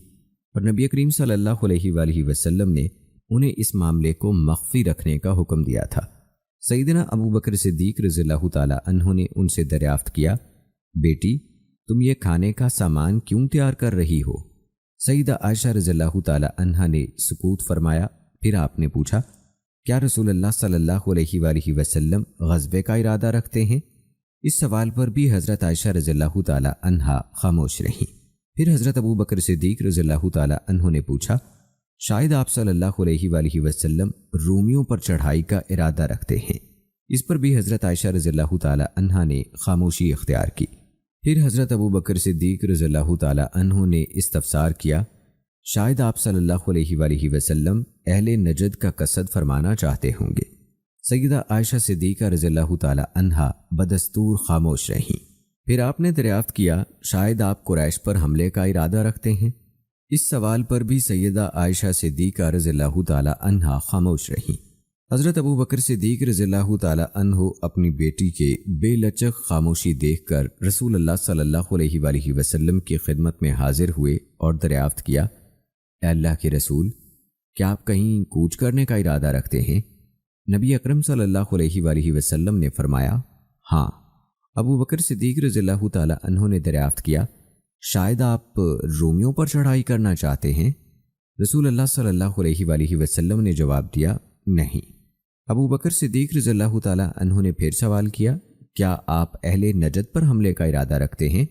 اور نبی کریم صلی اللہ علیہ وآلہ وسلم نے انہیں اس معاملے کو مخفی رکھنے کا حکم دیا تھا۔ سیدنا ابو بکر صدیق رضی اللہ تعالیٰ عنہ نے ان سے دریافت کیا، بیٹی تم یہ کھانے کا سامان کیوں تیار کر رہی ہو؟ سیدہ عائشہ رضی اللہ تعالیٰ عنہ نے سکوت فرمایا۔ پھر آپ نے پوچھا، کیا رسول اللہ صلی اللہ علیہ وآلہ وسلم غزوے کا ارادہ رکھتے ہیں؟ اس سوال پر بھی حضرت عائشہ رضی اللہ تعالیٰ عنہ خاموش رہیں۔ پھر حضرت ابو بکر صدیق رضی اللہ تعالیٰ عنہ نے پوچھا، شاید آپ صلی اللہ علیہ وآلہ وسلم رومیوں پر چڑھائی کا ارادہ رکھتے ہیں؟ اس پر بھی حضرت عائشہ رضی اللہ تعالیٰ عنہ نے خاموشی اختیار کی۔ پھر حضرت ابو بکر صدیق رضی اللہ تعالیٰ عنہ نے استفسار کیا، شاید آپ صلی اللہ علیہ وآلہ وسلم اہل نجد کا قصد فرمانا چاہتے ہوں گے؟ سیدہ عائشہ صدیقہ رضی اللہ تعالیٰ عنہا بدستور خاموش رہیں۔ پھر آپ نے دریافت کیا، شاید آپ قریش پر حملے کا ارادہ رکھتے ہیں؟ اس سوال پر بھی سیدہ عائشہ صدیقہ رضی اللہ تعالیٰ عنہا خاموش رہیں۔ حضرت ابو بکر صدیق رضی اللہ تعالیٰ عنہ اپنی بیٹی کے بے لچک خاموشی دیکھ کر رسول اللہ صلی اللہ علیہ وآلہ وسلم کی خدمت میں حاضر ہوئے اور دریافت کیا، اے اللہ کے رسول، کیا آپ کہیں کوچ کرنے کا ارادہ رکھتے ہیں؟ نبی اکرم صلی اللہ علیہ وآلہ وسلم نے فرمایا، ہاں۔ ابو بکر صدیق رضی اللہ تعالیٰ عنہ نے دریافت کیا، شاید آپ رومیوں پر چڑھائی کرنا چاہتے ہیں؟ رسول اللہ صلی اللہ علیہ وآلہ وسلم نے جواب دیا، نہیں۔ ابو بکر صدیق رضی اللہ تعالیٰ عنہ نے پھر سوال کیا، کیا آپ اہل نجد پر حملے کا ارادہ رکھتے ہیں؟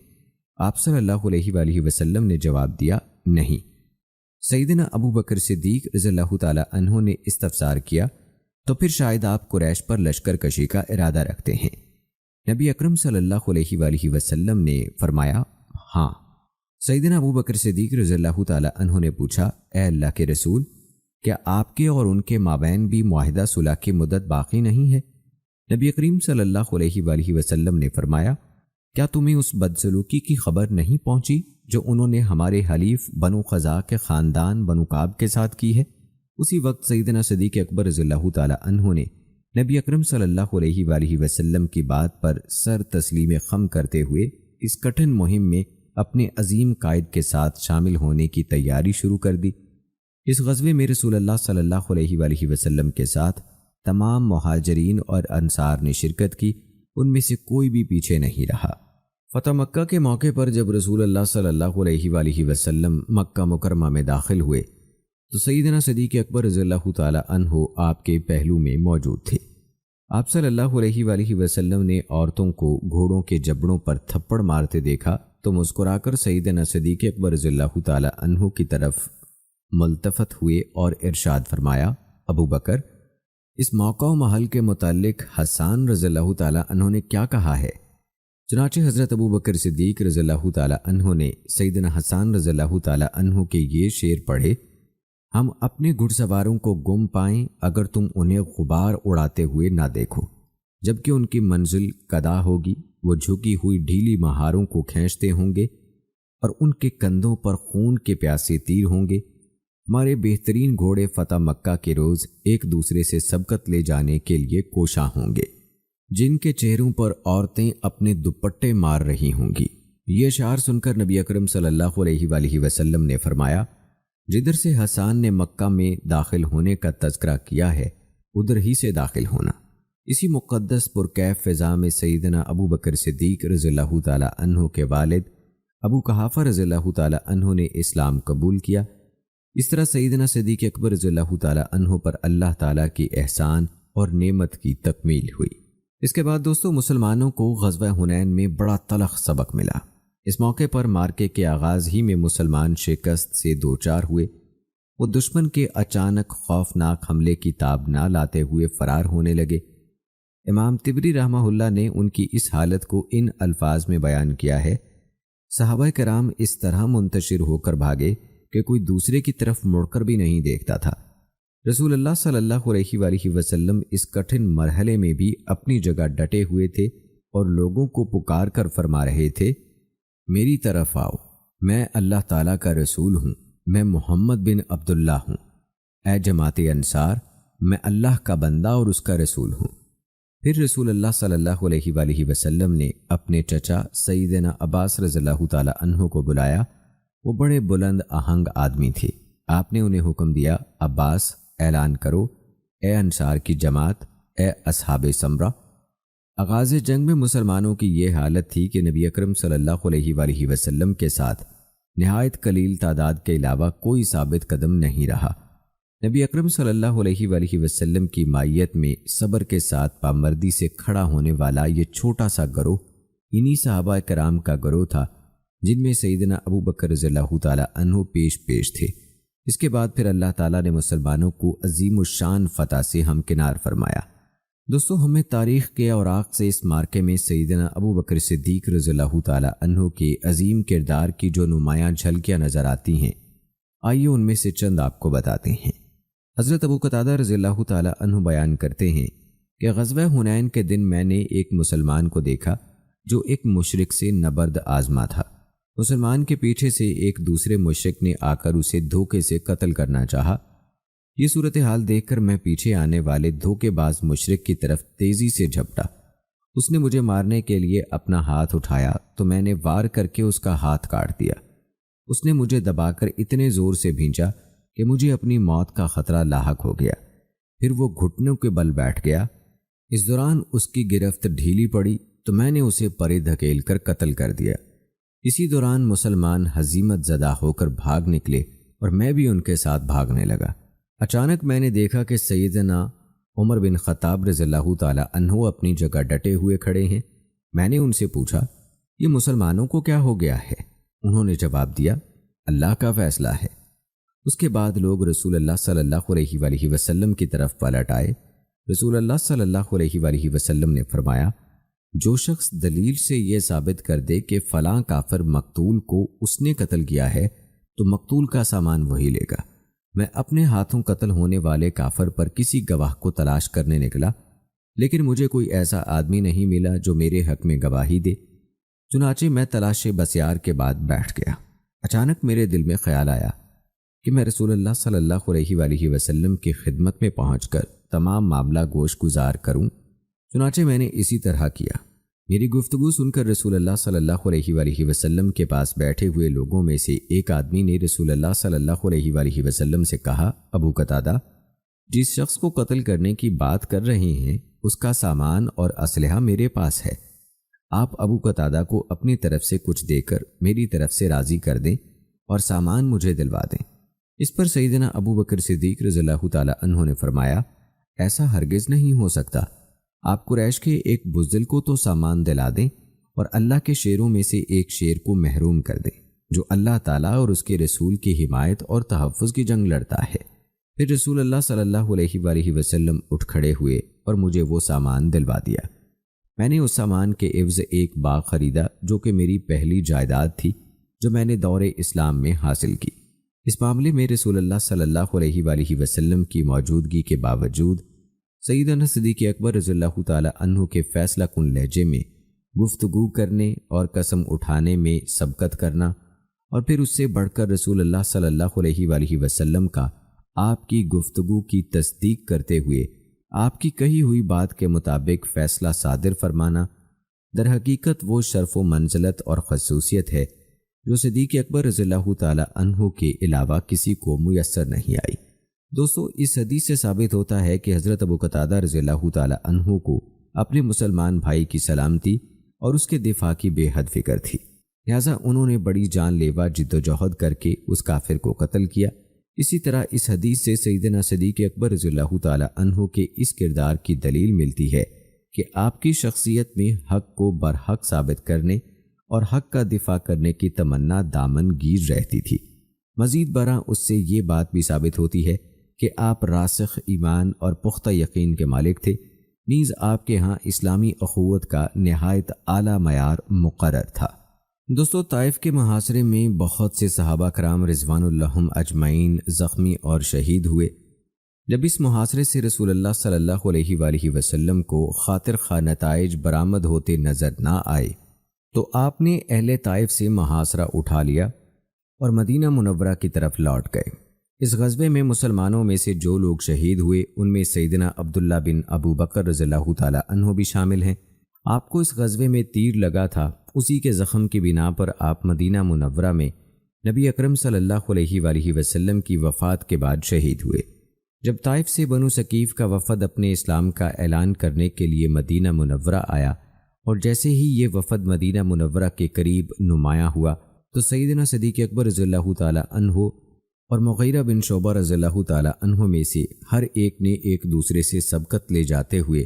آپ صلی اللہ علیہ وآلہ وسلم نے جواب دیا، نہیں۔ سیدنا ابو بکر صدیق رضی اللہ تعالیٰ عنہ نے استفسار کیا، تو پھر شاید آپ قریش پر لشکر کشی کا ارادہ رکھتے ہیں؟ نبی اکرم صلی اللہ علیہ وآلہ وسلم نے فرمایا، ہاں۔ سیدنا ابو بکر صدیق رضی اللہ تعالیٰ عنہ نے پوچھا، اے اللہ کے رسول، کیا آپ کے اور ان کے مابین بھی معاہدہ صلح کی مدت باقی نہیں ہے؟ نبی کریم صلی اللہ علیہ وآلہ وسلم نے فرمایا، کیا تمہیں اس بدسلوکی کی خبر نہیں پہنچی جو انہوں نے ہمارے حلیف بنو خزاع کے خاندان بنو کعب کے ساتھ کی ہے؟ اسی وقت سیدنا صدیق اکبر رضی اللہ تعالیٰ عنہ نے نبی اکرم صلی اللہ علیہ وآلہ وسلم کی بات پر سر تسلیم خم کرتے ہوئے اس کٹھن مہم میں اپنے عظیم قائد کے ساتھ شامل ہونے کی تیاری شروع کر دی۔ اس غزوے میں رسول اللہ صلی اللہ علیہ وآلہ وسلم کے ساتھ تمام مہاجرین اور انصار نے شرکت کی، ان میں سے کوئی بھی پیچھے نہیں رہا۔ فتح مکہ کے موقع پر جب رسول اللہ صلی اللہ علیہ وآلہ وسلم مکہ مکرمہ میں داخل ہوئے تو سیدنا صدیق اکبر رضی اللہ تعالیٰ عنہ آپ کے پہلو میں موجود تھے۔ آپ صلی اللہ علیہ وآلہ وسلم نے عورتوں کو گھوڑوں کے جبڑوں پر تھپڑ مارتے دیکھا تو مسکرا کر سیدنا صدیق اکبر رضی اللہ تعالیٰ عنہ کی طرف ملتفت ہوئے اور ارشاد فرمایا، ابو بکر، اس موقع و محل کے متعلق حسان رضی اللہ تعالیٰ عنہ نے کیا کہا ہے؟ چنانچہ حضرت ابو بکر صدیق رضی اللہ تعالیٰ عنہ نے سیدنا حسان رضی اللہ تعالیٰ عنہ کے یہ شعر پڑھے، ہم اپنے گھڑ سواروں کو گم پائیں اگر تم انہیں غبار اڑاتے ہوئے نہ دیکھو، جبکہ ان کی منزل قدا ہوگی، وہ جھکی ہوئی ڈھیلی مہاروں کو کھینچتے ہوں گے اور ان کے کندھوں پر خون کے پیاسے تیر ہوں گے۔ ہمارے بہترین گھوڑے فتح مکہ کے روز ایک دوسرے سے سبقت لے جانے کے لیے کوشاں ہوں گے، جن کے چہروں پر عورتیں اپنے دوپٹے مار رہی ہوں گی۔ یہ اشعار سن کر نبی اکرم صلی اللہ علیہ وآلہ وسلم نے فرمایا، جدھر سے حسان نے مکہ میں داخل ہونے کا تذکرہ کیا ہے ادھر ہی سے داخل ہونا۔ اسی مقدس پرکیف فضا میں سیدنا ابو بکر صدیق رضی اللہ تعالیٰ عنہ کے والد ابو قحافہ رضی اللہ تعالیٰ عنہ نے اسلام قبول کیا۔ اس طرح سیدنا صدیق اکبر رضی اللہ تعالیٰ عنہ پر اللہ تعالیٰ کی احسان اور نعمت کی تکمیل ہوئی۔ اس کے بعد دوستو، مسلمانوں کو غزوہ حنین میں بڑا تلخ سبق ملا۔ اس موقع پر مارکے کے آغاز ہی میں مسلمان شکست سے دوچار ہوئے۔ وہ دشمن کے اچانک خوفناک حملے کی تاب نہ لاتے ہوئے فرار ہونے لگے۔ امام طبری رحمہ اللہ نے ان کی اس حالت کو ان الفاظ میں بیان کیا ہے، صحابہ کرام اس طرح منتشر ہو کر بھاگے کہ کوئی دوسرے کی طرف مڑ کر بھی نہیں دیکھتا تھا۔ رسول اللہ صلی اللہ علیہ وآلہ وسلم اس کٹھن مرحلے میں بھی اپنی جگہ ڈٹے ہوئے تھے اور لوگوں کو پکار کر فرما رہے تھے، میری طرف آؤ، میں اللہ تعالیٰ کا رسول ہوں، میں محمد بن عبداللہ ہوں۔ اے جماعت انصار، میں اللہ کا بندہ اور اس کا رسول ہوں۔ پھر رسول اللہ صلی اللہ علیہ وآلہ وسلم نے اپنے چچا سیدنا عباس رضی اللہ تعالیٰ عنہ کو بلایا۔ وہ بڑے بلند آہنگ آدمی تھے۔ آپ نے انہیں حکم دیا، عباس، اعلان کرو، اے انصار کی جماعت، اے اصحاب سمرہ۔ آغاز جنگ میں مسلمانوں کی یہ حالت تھی کہ نبی اکرم صلی اللہ علیہ وآلہ وسلم کے ساتھ نہایت قلیل تعداد کے علاوہ کوئی ثابت قدم نہیں رہا۔ نبی اکرم صلی اللہ علیہ وآلہ وسلم کی مائیت میں صبر کے ساتھ پامردی سے کھڑا ہونے والا یہ چھوٹا سا گروہ انہی صحابہ کرام کا گروہ تھا جن میں سیدنا ابو بکر رضی اللہ تعالیٰ عنہ پیش تھے۔ اس کے بعد پھر اللہ تعالیٰ نے مسلمانوں کو عظیم الشان فتح سے ہمکنار فرمایا۔ دوستو، ہمیں تاریخ کے اوراق سے اس مارکے میں سیدنا ابو بکر صدیق رضی اللہ تعالیٰ عنہ کے عظیم کردار کی جو نمایاں جھلکیاں نظر آتی ہیں، آئیے ان میں سے چند آپ کو بتاتے ہیں۔ حضرت ابو قتادہ رضی اللہ تعالیٰ عنہ بیان کرتے ہیں کہ غزوہ حنین کے دن میں نے ایک مسلمان کو دیکھا جو ایک مشرک سے نبرد آزما تھا۔ مسلمان کے پیچھے سے ایک دوسرے مشرک نے آ کر اسے دھوکے سے قتل کرنا چاہا۔ یہ صورتحال دیکھ کر میں پیچھے آنے والے دھوکے باز مشرک کی طرف تیزی سے جھپٹا۔ اس نے مجھے مارنے کے لیے اپنا ہاتھ اٹھایا تو میں نے وار کر کے اس کا ہاتھ کاٹ دیا۔ اس نے مجھے دبا کر اتنے زور سے بھینچا کہ مجھے اپنی موت کا خطرہ لاحق ہو گیا۔ پھر وہ گھٹنوں کے بل بیٹھ گیا۔ اس دوران اس کی گرفت ڈھیلی پڑی تو میں نے اسے پرے دھکیل کر قتل کر دیا۔ اسی دوران مسلمان ہزیمت زدہ ہو کر بھاگ نکلے اور میں بھی ان کے ساتھ بھاگنے لگا۔ اچانک میں نے دیکھا کہ سیدنا عمر بن خطاب رضی اللہ تعالیٰ عنہ اپنی جگہ ڈٹے ہوئے کھڑے ہیں۔ میں نے ان سے پوچھا، یہ مسلمانوں کو کیا ہو گیا ہے؟ انہوں نے جواب دیا، اللہ کا فیصلہ ہے۔ اس کے بعد لوگ رسول اللہ صلی اللہ علیہ وآلہ وسلم کی طرف پلٹ آئے۔ رسول اللہ صلی اللہ علیہ وآلہ وسلم نے فرمایا، جو شخص دلیل سے یہ ثابت کر دے کہ فلاں کافر مقتول کو اس نے قتل کیا ہے تو مقتول کا سامان وہی لے گا۔ میں اپنے ہاتھوں قتل ہونے والے کافر پر کسی گواہ کو تلاش کرنے نکلا، لیکن مجھے کوئی ایسا آدمی نہیں ملا جو میرے حق میں گواہی دے۔ چنانچہ میں تلاش بسیار کے بعد بیٹھ گیا۔ اچانک میرے دل میں خیال آیا کہ میں رسول اللہ صلی اللہ علیہ وآلہ وسلم کی خدمت میں پہنچ کر تمام معاملہ گوش گزار کروں۔ چنانچہ میں نے اسی طرح کیا۔ میری گفتگو سن کر رسول اللہ صلی اللہ علیہ وآلہ وسلم کے پاس بیٹھے ہوئے لوگوں میں سے ایک آدمی نے رسول اللہ صلی اللہ علیہ وآلہ وسلم سے کہا، ابو قتادہ، جس شخص کو قتل کرنے کی بات کر رہے ہیں اس کا سامان اور اسلحہ میرے پاس ہے۔ آپ ابو قتادہ کو اپنی طرف سے کچھ دے کر میری طرف سے راضی کر دیں اور سامان مجھے دلوا دیں۔ اس پر سیدنا ابو بکر صدیق رضی اللہ تعالیٰ عنہ نے فرمایا، ایسا ہرگز نہیں ہو سکتا۔ آپ قریش کے ایک بزدل کو تو سامان دلا دیں اور اللہ کے شیروں میں سے ایک شیر کو محروم کر دیں جو اللہ تعالیٰ اور اس کے رسول کی حمایت اور تحفظ کی جنگ لڑتا ہے۔ پھر رسول اللہ صلی اللہ علیہ وآلہ وسلم اٹھ کھڑے ہوئے اور مجھے وہ سامان دلوا دیا۔ میں نے اس سامان کے عوض ایک باغ خریدا جو کہ میری پہلی جائیداد تھی جو میں نے دور اسلام میں حاصل کی۔ اس معاملے میں رسول اللہ صلی اللہ علیہ وآلہ وسلم کی موجودگی کے باوجود سیدنا صدیق اکبر رضی اللہ تعالیٰ عنہ کے فیصلہ کن لہجے میں گفتگو کرنے اور قسم اٹھانے میں سبقت کرنا، اور پھر اس سے بڑھ کر رسول اللہ صلی اللہ علیہ وآلہ وسلم کا آپ کی گفتگو کی تصدیق کرتے ہوئے آپ کی کہی ہوئی بات کے مطابق فیصلہ صادر فرمانا، در حقیقت وہ شرف و منزلت اور خصوصیت ہے جو صدیق اکبر رضی اللہ تعالیٰ عنہ کے علاوہ کسی کو میسر نہیں آئی۔ دوستو، اس حدیث سے ثابت ہوتا ہے کہ حضرت ابو قتادہ رضی اللہ تعالیٰ عنہ کو اپنے مسلمان بھائی کی سلامتی اور اس کے دفاع کی بے حد فکر تھی، لہٰذا انہوں نے بڑی جان لیوا جد و جہد کر کے اس کافر کو قتل کیا۔ اسی طرح اس حدیث سے سیدنا صدیق اکبر رضی اللہ تعالیٰ عنہ کے اس کردار کی دلیل ملتی ہے کہ آپ کی شخصیت میں حق کو برحق ثابت کرنے اور حق کا دفاع کرنے کی تمنا دامن گیر رہتی تھی۔ مزید برآں اس سے یہ بات بھی ثابت ہوتی ہے کہ آپ راسخ ایمان اور پختہ یقین کے مالک تھے، نیز آپ کے ہاں اسلامی اخوت کا نہایت اعلیٰ معیار مقرر تھا۔ دوستو، طائف کے محاصرے میں بہت سے صحابہ کرام رضوان اللہم اجمعین زخمی اور شہید ہوئے۔ جب اس محاصرے سے رسول اللہ صلی اللہ علیہ وآلہ وسلم کو خاطر خواہ نتائج برآمد ہوتے نظر نہ آئے تو آپ نے اہل طائف سے محاصرہ اٹھا لیا اور مدینہ منورہ کی طرف لوٹ گئے۔ اس غزوے میں مسلمانوں میں سے جو لوگ شہید ہوئے ان میں سیدنا عبداللہ بن ابو بکر رضی اللہ تعالی عنہ بھی شامل ہیں۔ آپ کو اس غزوے میں تیر لگا تھا، اسی کے زخم کی بنا پر آپ مدینہ منورہ میں نبی اکرم صلی اللہ علیہ وآلہ وسلم کی وفات کے بعد شہید ہوئے۔ جب طائف سے بنو ثقیف کا وفد اپنے اسلام کا اعلان کرنے کے لیے مدینہ منورہ آیا اور جیسے ہی یہ وفد مدینہ منورہ کے قریب نمایاں ہوا تو سیدنا صدیق اکبر رضی اللہ تعالی عنہ اور مغیرہ بن شعبہ رضی اللہ تعالی عنہ میں سے ہر ایک نے ایک دوسرے سے سبقت لے جاتے ہوئے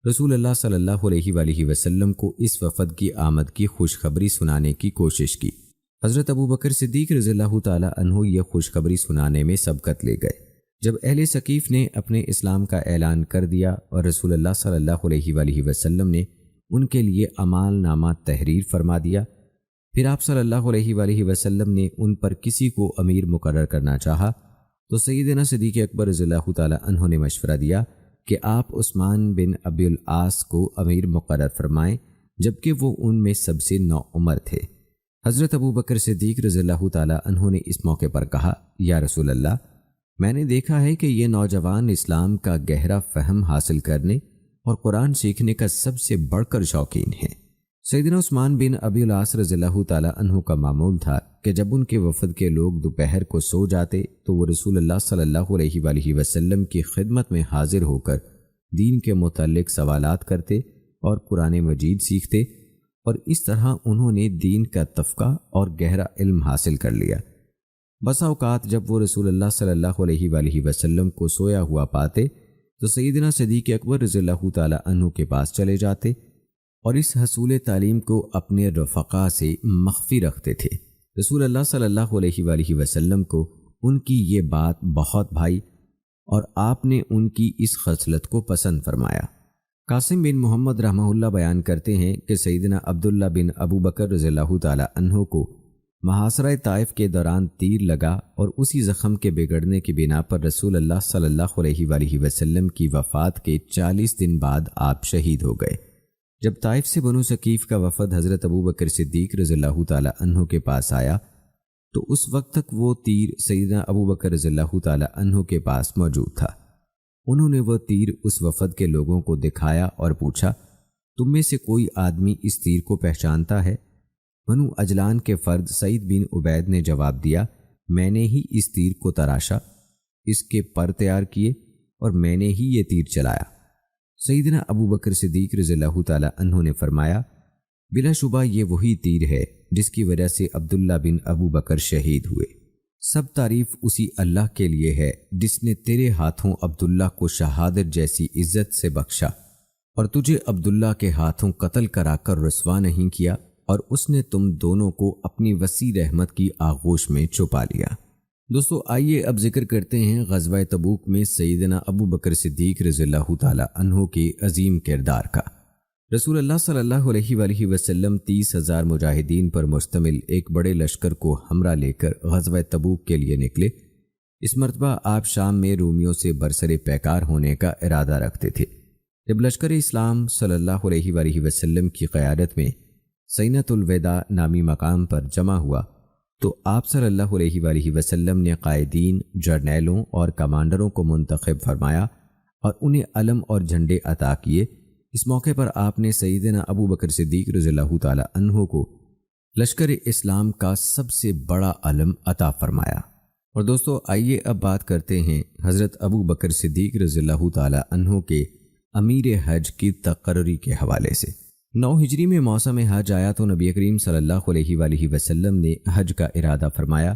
رسول اللہ صلی اللہ علیہ وآلہ وسلم کو اس وفد کی آمد کی خوشخبری سنانے کی کوشش کی۔ حضرت ابو بکر صدیق رضی اللہ تعالی عنہ یہ خوشخبری سنانے میں سبقت لے گئے۔ جب اہل ثقیف نے اپنے اسلام کا اعلان کر دیا اور رسول اللہ صلی اللہ علیہ وآلہ وسلم نے ان کے لیے امال نامہ تحریر فرما دیا، پھر آپ صلی اللہ علیہ وآلہ وسلم نے ان پر کسی کو امیر مقرر کرنا چاہا تو سیدنا صدیق اکبر رضی اللہ تعالی عنہ نے مشورہ دیا کہ آپ عثمان بن ابی العاص کو امیر مقرر فرمائیں، جبکہ وہ ان میں سب سے نوعمر تھے۔ حضرت ابو بکر صدیق رضی اللہ تعالی عنہ نے اس موقع پر کہا، یا رسول اللہ، میں نے دیکھا ہے کہ یہ نوجوان اسلام کا گہرا فہم حاصل کرنے اور قرآن سیکھنے کا سب سے بڑھ کر شوقین ہیں۔ سیدنا عثمان بن ابی العاص رضی اللہ تعالی عنہ کا معمول تھا کہ جب ان کے وفد کے لوگ دوپہر کو سو جاتے تو وہ رسول اللہ صلی اللہ علیہ وآلہ وسلم کی خدمت میں حاضر ہو کر دین کے متعلق سوالات کرتے اور قرآن مجید سیکھتے، اور اس طرح انہوں نے دین کا تفقہ اور گہرا علم حاصل کر لیا۔ بسا اوقات جب وہ رسول اللہ صلی اللہ علیہ وآلہ وسلم کو سویا ہوا پاتے تو سیدنا صدیق اکبر رضی اللہ تعالی عنہ کے پاس چلے جاتے اور اس حصول تعلیم کو اپنے رفقا سے مخفی رکھتے تھے۔ رسول اللہ صلی اللہ علیہ وآلہ وسلم کو ان کی یہ بات بہت بھائی اور آپ نے ان کی اس خصلت کو پسند فرمایا۔ قاسم بن محمد رحمہ اللہ بیان کرتے ہیں کہ سیدنا عبداللہ بن ابو بکر رضی اللہ تعالی عنہ کو محاصرہ طائف کے دوران تیر لگا اور اسی زخم کے بگڑنے کی بنا پر رسول اللہ صلی اللہ علیہ وآلہ وسلم کی وفات کے 40 دن بعد آپ شہید ہو گئے۔ جب طائف سے بنو ثقیف کا وفد حضرت ابو بکر صدیق رضی اللہ تعالی عنہ کے پاس آیا تو اس وقت تک وہ تیر سیدنا ابو بکر رضی اللہ تعالی عنہ کے پاس موجود تھا۔ انہوں نے وہ تیر اس وفد کے لوگوں کو دکھایا اور پوچھا، تم میں سے کوئی آدمی اس تیر کو پہچانتا ہے؟ بنو اجلان کے فرد سعید بن عبید نے جواب دیا، میں نے ہی اس تیر کو تراشا، اس کے پر تیار کیے اور میں نے ہی یہ تیر چلایا۔ سیدنا ابو بکر صدیق رضی اللہ تعالی عنہ نے فرمایا، بلا شبہ یہ وہی تیر ہے جس کی وجہ سے عبداللہ بن ابو بکر شہید ہوئے۔ سب تعریف اسی اللہ کے لیے ہے جس نے تیرے ہاتھوں عبداللہ کو شہادت جیسی عزت سے بخشا اور تجھے عبداللہ کے ہاتھوں قتل کرا کر رسوا نہیں کیا، اور اس نے تم دونوں کو اپنی وسیع رحمت کی آغوش میں چھپا لیا۔ دوستو آئیے اب ذکر کرتے ہیں غزوہ تبوک میں سیدنا ابو بکر صدیق رضی اللہ تعالی عنہ کے عظیم کردار کا۔ رسول اللہ صلی اللہ علیہ وآلہ وسلم 30,000 مجاہدین پر مشتمل ایک بڑے لشکر کو ہمراہ لے کر غزوہ تبوک کے لیے نکلے۔ اس مرتبہ آپ شام میں رومیوں سے برسر پیکار ہونے کا ارادہ رکھتے تھے۔ جب لشکر اسلام صلی اللہ علیہ وآلہ وسلم کی قیادت میں سینۃ الوداع نامی مقام پر جمع ہوا تو آپ صلی اللہ علیہ وآلہ وسلم نے قائدین، جرنیلوں اور کمانڈروں کو منتخب فرمایا اور انہیں علم اور جھنڈے عطا کیے۔ اس موقع پر آپ نے سیدنا ابو بکر صدیق رضی اللہ تعالی عنہ کو لشکر اسلام کا سب سے بڑا علم عطا فرمایا۔ اور دوستو آئیے اب بات کرتے ہیں حضرت ابو بکر صدیق رضی اللہ تعالی عنہ کے امیر حج کی تقرری کے حوالے سے۔ 9 ہجری میں موسم حج آیا تو نبی کریم صلی اللہ علیہ وآلہ وسلم نے حج کا ارادہ فرمایا،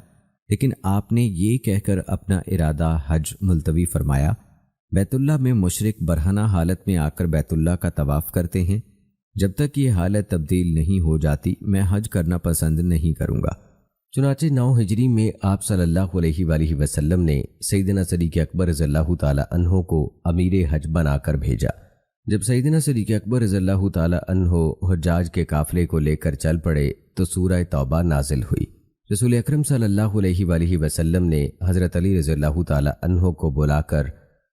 لیکن آپ نے یہ کہہ کر اپنا ارادہ حج ملتوی فرمایا، بیت اللہ میں مشرک برہنہ حالت میں آ کر بیت اللہ کا طواف کرتے ہیں، جب تک یہ حالت تبدیل نہیں ہو جاتی میں حج کرنا پسند نہیں کروں گا۔ چنانچہ 9 ہجری میں آپ صلی اللہ علیہ وآلہ وسلم نے سیدنا صدیق اکبر رضی اللہ تعالی عنہ کو امیر حج بنا کر بھیجا۔ جب سیدنا صدیق اکبر رضی اللہ تعالی عنہ حجاج کے قافلے کو لے کر چل پڑے تو سورہ توبہ نازل ہوئی۔ رسول اکرم صلی اللہ علیہ وآلہ وسلم نے حضرت علی رضی اللہ تعالی عنہ کو بلا کر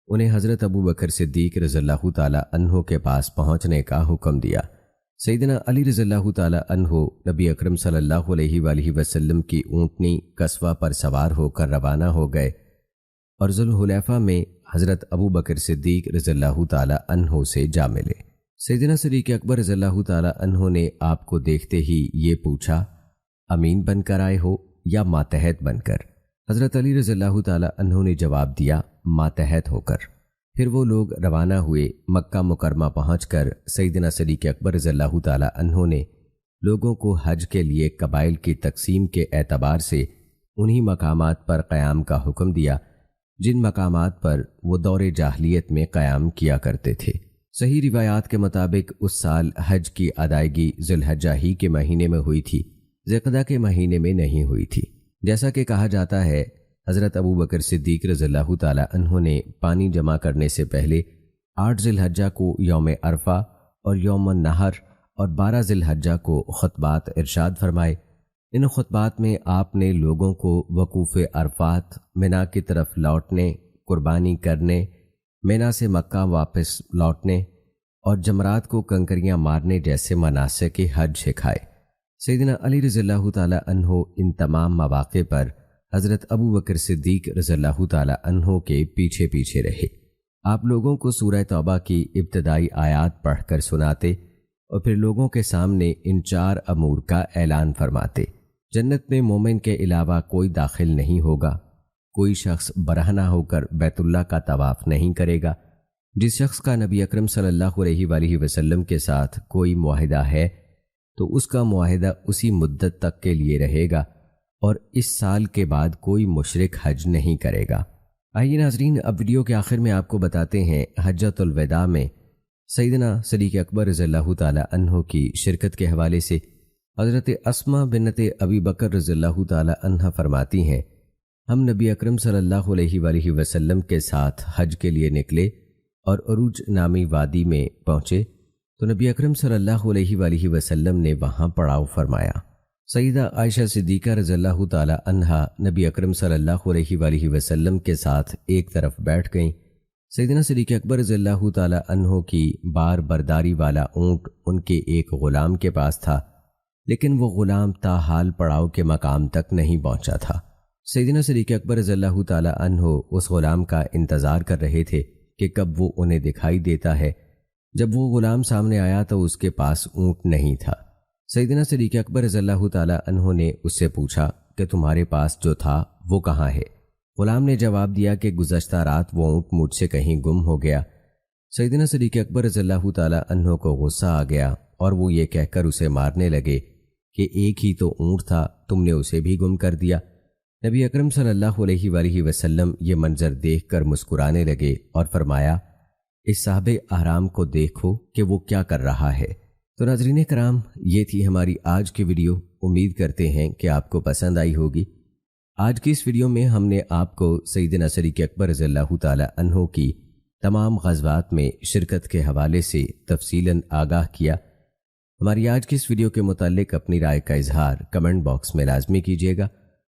انہیں حضرت ابو بکر صدیق رضی اللہ تعالی عنہ کے پاس پہنچنے کا حکم دیا۔ سیدنا علی رضی اللہ تعالی عنہ نبی اکرم صلی اللہ علیہ وآلہ وسلم کی اونٹنی قصوہ پر سوار ہو کر روانہ ہو گئے اور ذوالحلیفہ میں حضرت ابو بکر صدیق رضی اللہ تعالی عنہ سے جا ملے۔ سیدنا صدیق اکبر رضی اللہ تعالی عنہ نے آپ کو دیکھتے ہی یہ پوچھا، امین بن کر آئے ہو یا ماتحت بن کر؟ حضرت علی رضی اللہ تعالی عنہ نے جواب دیا، ماتحت ہو کر۔ پھر وہ لوگ روانہ ہوئے۔ مکہ مکرمہ پہنچ کر سیدنا صدیق اکبر رضی اللہ تعالی عنہ نے لوگوں کو حج کے لیے قبائل کی تقسیم کے اعتبار سے انہی مقامات پر قیام کا حکم دیا جن مقامات پر وہ دور جاہلیت میں قیام کیا کرتے تھے۔ صحیح روایات کے مطابق اس سال حج کی ادائیگی ذی الحجہ ہی کے مہینے میں ہوئی تھی، ذی القعدہ کے مہینے میں نہیں ہوئی تھی۔ جیسا کہ کہا جاتا ہے، حضرت ابو بکر صدیق رضی اللہ تعالی عنہ نے پانی جمع کرنے سے پہلے 8 ذی الحجہ کو یوم عرفہ اور یوم النحر اور 12 ذی الحجہ کو خطبات ارشاد فرمائے۔ ان خطبات میں آپ نے لوگوں کو وقوف عرفات، منا کی طرف لوٹنے، قربانی کرنے، منا سے مکہ واپس لوٹنے اور جمرات کو کنکریاں مارنے جیسے مناسک حج سکھائے۔ سیدنا علی رضی اللہ تعالی عنہ ان تمام مواقع پر حضرت ابو بکر صدیق رضی اللہ تعالی عنہ کے پیچھے پیچھے رہے۔ آپ لوگوں کو سورہ توبہ کی ابتدائی آیات پڑھ کر سناتے اور پھر لوگوں کے سامنے ان 4 امور کا اعلان فرماتے۔ جنت میں مومن کے علاوہ کوئی داخل نہیں ہوگا، کوئی شخص برہنہ ہو کر بیت اللہ کا طواف نہیں کرے گا، جس شخص کا نبی اکرم صلی اللہ علیہ وآلہ وسلم کے ساتھ کوئی معاہدہ ہے تو اس کا معاہدہ اسی مدت تک کے لیے رہے گا، اور اس سال کے بعد کوئی مشرک حج نہیں کرے گا۔ آئیے ناظرین، اب ویڈیو کے آخر میں آپ کو بتاتے ہیں حجۃ الوداع میں سیدنا صدیق اکبر رضی اللہ تعالی عنہ کی شرکت کے حوالے سے حضرت اسماء بنت ابی بکر رضی اللہ تعالی عنہ فرماتی ہیں، ہم نبی اکرم صلی اللہ علیہ وآلہ وسلم کے ساتھ حج کے لیے نکلے اور عروج نامی وادی میں پہنچے تو نبی اکرم صلی اللہ علیہ وآلہ وسلم نے وہاں پڑاؤ فرمایا۔ سیدہ عائشہ صدیقہ رضی اللہ تعالی عنہا نبی اکرم صلی اللہ علیہ وآلہ وسلم کے ساتھ ایک طرف بیٹھ گئیں۔ سیدنا صدیق اکبر رضی اللہ تعالی عنہ کی بار برداری والا اونٹ ان کے ایک غلام کے پاس تھا، لیکن وہ غلام تاحال پڑاؤ کے مقام تک نہیں پہنچا تھا۔ سیدنا صدیق اکبر رضی اللہ تعالی عنہ اس غلام کا انتظار کر رہے تھے کہ کب وہ انہیں دکھائی دیتا ہے۔ جب وہ غلام سامنے آیا تو اس کے پاس اونٹ نہیں تھا۔ سیدنا صدیق اکبر رضی اللہ تعالی عنہ نے اس سے پوچھا کہ تمہارے پاس جو تھا وہ کہاں ہے؟ غلام نے جواب دیا کہ گزشتہ رات وہ اونٹ مجھ سے کہیں گم ہو گیا۔ سیدنا صدیق اکبر رضی اللہ تعالی عنہ کو غصہ آ گیا اور وہ یہ کہہ کر اسے مارنے لگے کہ ایک ہی تو اونٹ تھا، تم نے اسے بھی گم کر دیا۔ نبی اکرم صلی اللہ علیہ وآلہ وسلم یہ منظر دیکھ کر مسکرانے لگے اور فرمایا، اس صاحب احرام کو دیکھو کہ وہ کیا کر رہا ہے۔ تو ناظرین کرام، یہ تھی ہماری آج کی ویڈیو۔ امید کرتے ہیں کہ آپ کو پسند آئی ہوگی۔ آج کی اس ویڈیو میں ہم نے آپ کو سیدنا صدیق اکبر رضی اللہ تعالی عنہ کی تمام غزوات میں شرکت کے حوالے سے تفصیلاً آگاہ کیا۔ ہماری آج کی اس ویڈیو کے متعلق اپنی رائے کا اظہار کمنٹ باکس میں لازمی کیجیے گا۔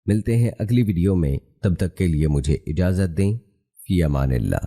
ملتے ہیں اگلی ویڈیو میں، تب تک کے لیے مجھے اجازت دیں۔ فی امان اللہ۔